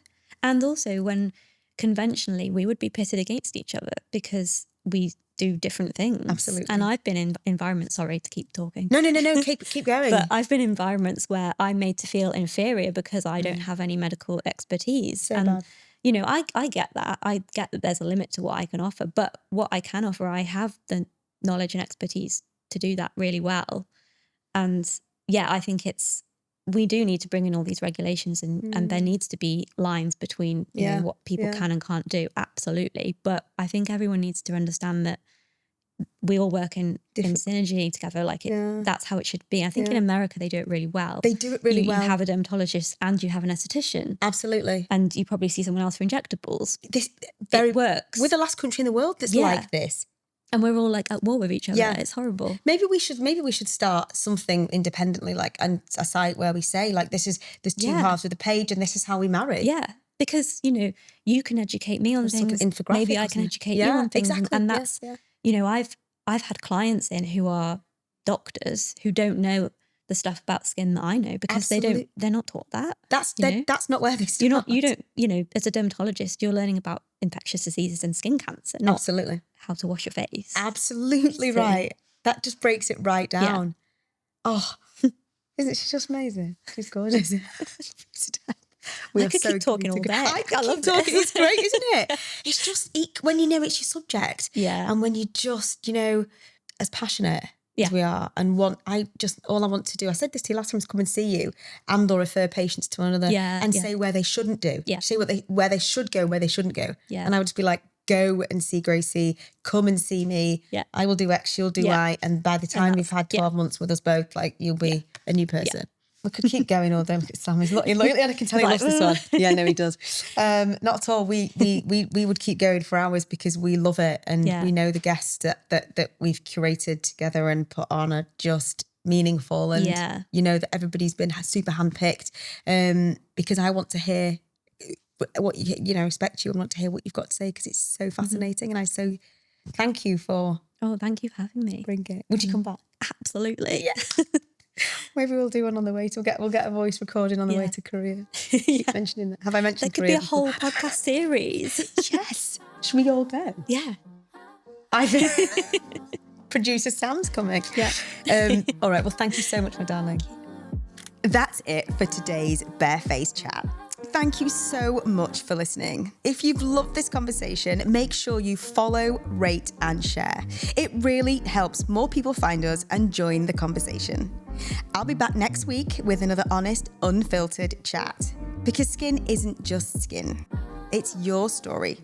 And also when conventionally we would be pitted against each other because we do different things. Absolutely. And I've been in environments, sorry to keep talking. No, keep going. But I've been in environments where I'm made to feel inferior because I don't have any medical expertise. So and, bad. you know, I get that. I get that there's a limit to what I can offer. But what I can offer, I have the knowledge and expertise to do that really well. And yeah, I think we do need to bring in all these regulations, and there needs to be lines between you know what people can and can't do. Absolutely. But I think everyone needs to understand that we all work in synergy together. Like that's how it should be. I think in America they do it really well. They do it really well. You have a dermatologist and you have an esthetician. Absolutely. And you probably see someone else for injectables. It works. We're the last country in the world that's like this. And we're all like at war with each other. Yeah. It's horrible. Maybe we should start something independently, like, and a site where we say like there's two halves of the page and this is how we marry. Yeah. Because, you know, you can educate me on things. Maybe I can educate you on things. Exactly. And that's you know, I've had clients in who are doctors who don't know the stuff about skin that I know because they're not taught that. That's not where they start. You don't, as a dermatologist, you're learning about infectious diseases and skin cancer, not how to wash your face. Absolutely right. That just breaks it right down. Yeah. Oh, isn't she just amazing? She's gorgeous. I could keep talking all day. I love talking. It's great, isn't it? It's just when you know it's your subject. Yeah. And when you just, you know, as passionate as we are, and all I want to do, I said this to you last time, is come and see you and or refer patients to one another and say where they shouldn't do. Yeah. Say where they should go, where they shouldn't go. Yeah. And I would just be like, go and see Gracie, come and see me. Yeah. I will do X, she'll do Y. And by the time you've had 12 months with us both, like you'll be a new person. Yeah. We could keep going all day. Sam is and I can tell he loves this one. Yeah, no, he does. Not at all. We would keep going for hours because we love it, and we know the guests that we've curated together and put on are just meaningful, and you know that everybody's been super handpicked. Because I want to hear what you know, respect you, and want to hear what you've got to say because it's so fascinating, and I so thank you for. Oh, thank you for having me. Bring it. Would you come back? Absolutely. Yeah. Maybe we'll do one on the way to we'll get a voice recording on the way to Korea. Keep mentioning that. Have I mentioned Korea? There could be a whole podcast series. Yes. Should we all go? Yeah. Producer Sam's coming. Yeah. All right. Well, thank you so much, my darling. That's it for today's Barefaced Chat. Thank you so much for listening. If you've loved this conversation, make sure you follow, rate, and share. It really helps more people find us and join the conversation. I'll be back next week with another honest, unfiltered chat. Because skin isn't just skin. It's your story,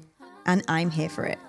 and I'm here for it.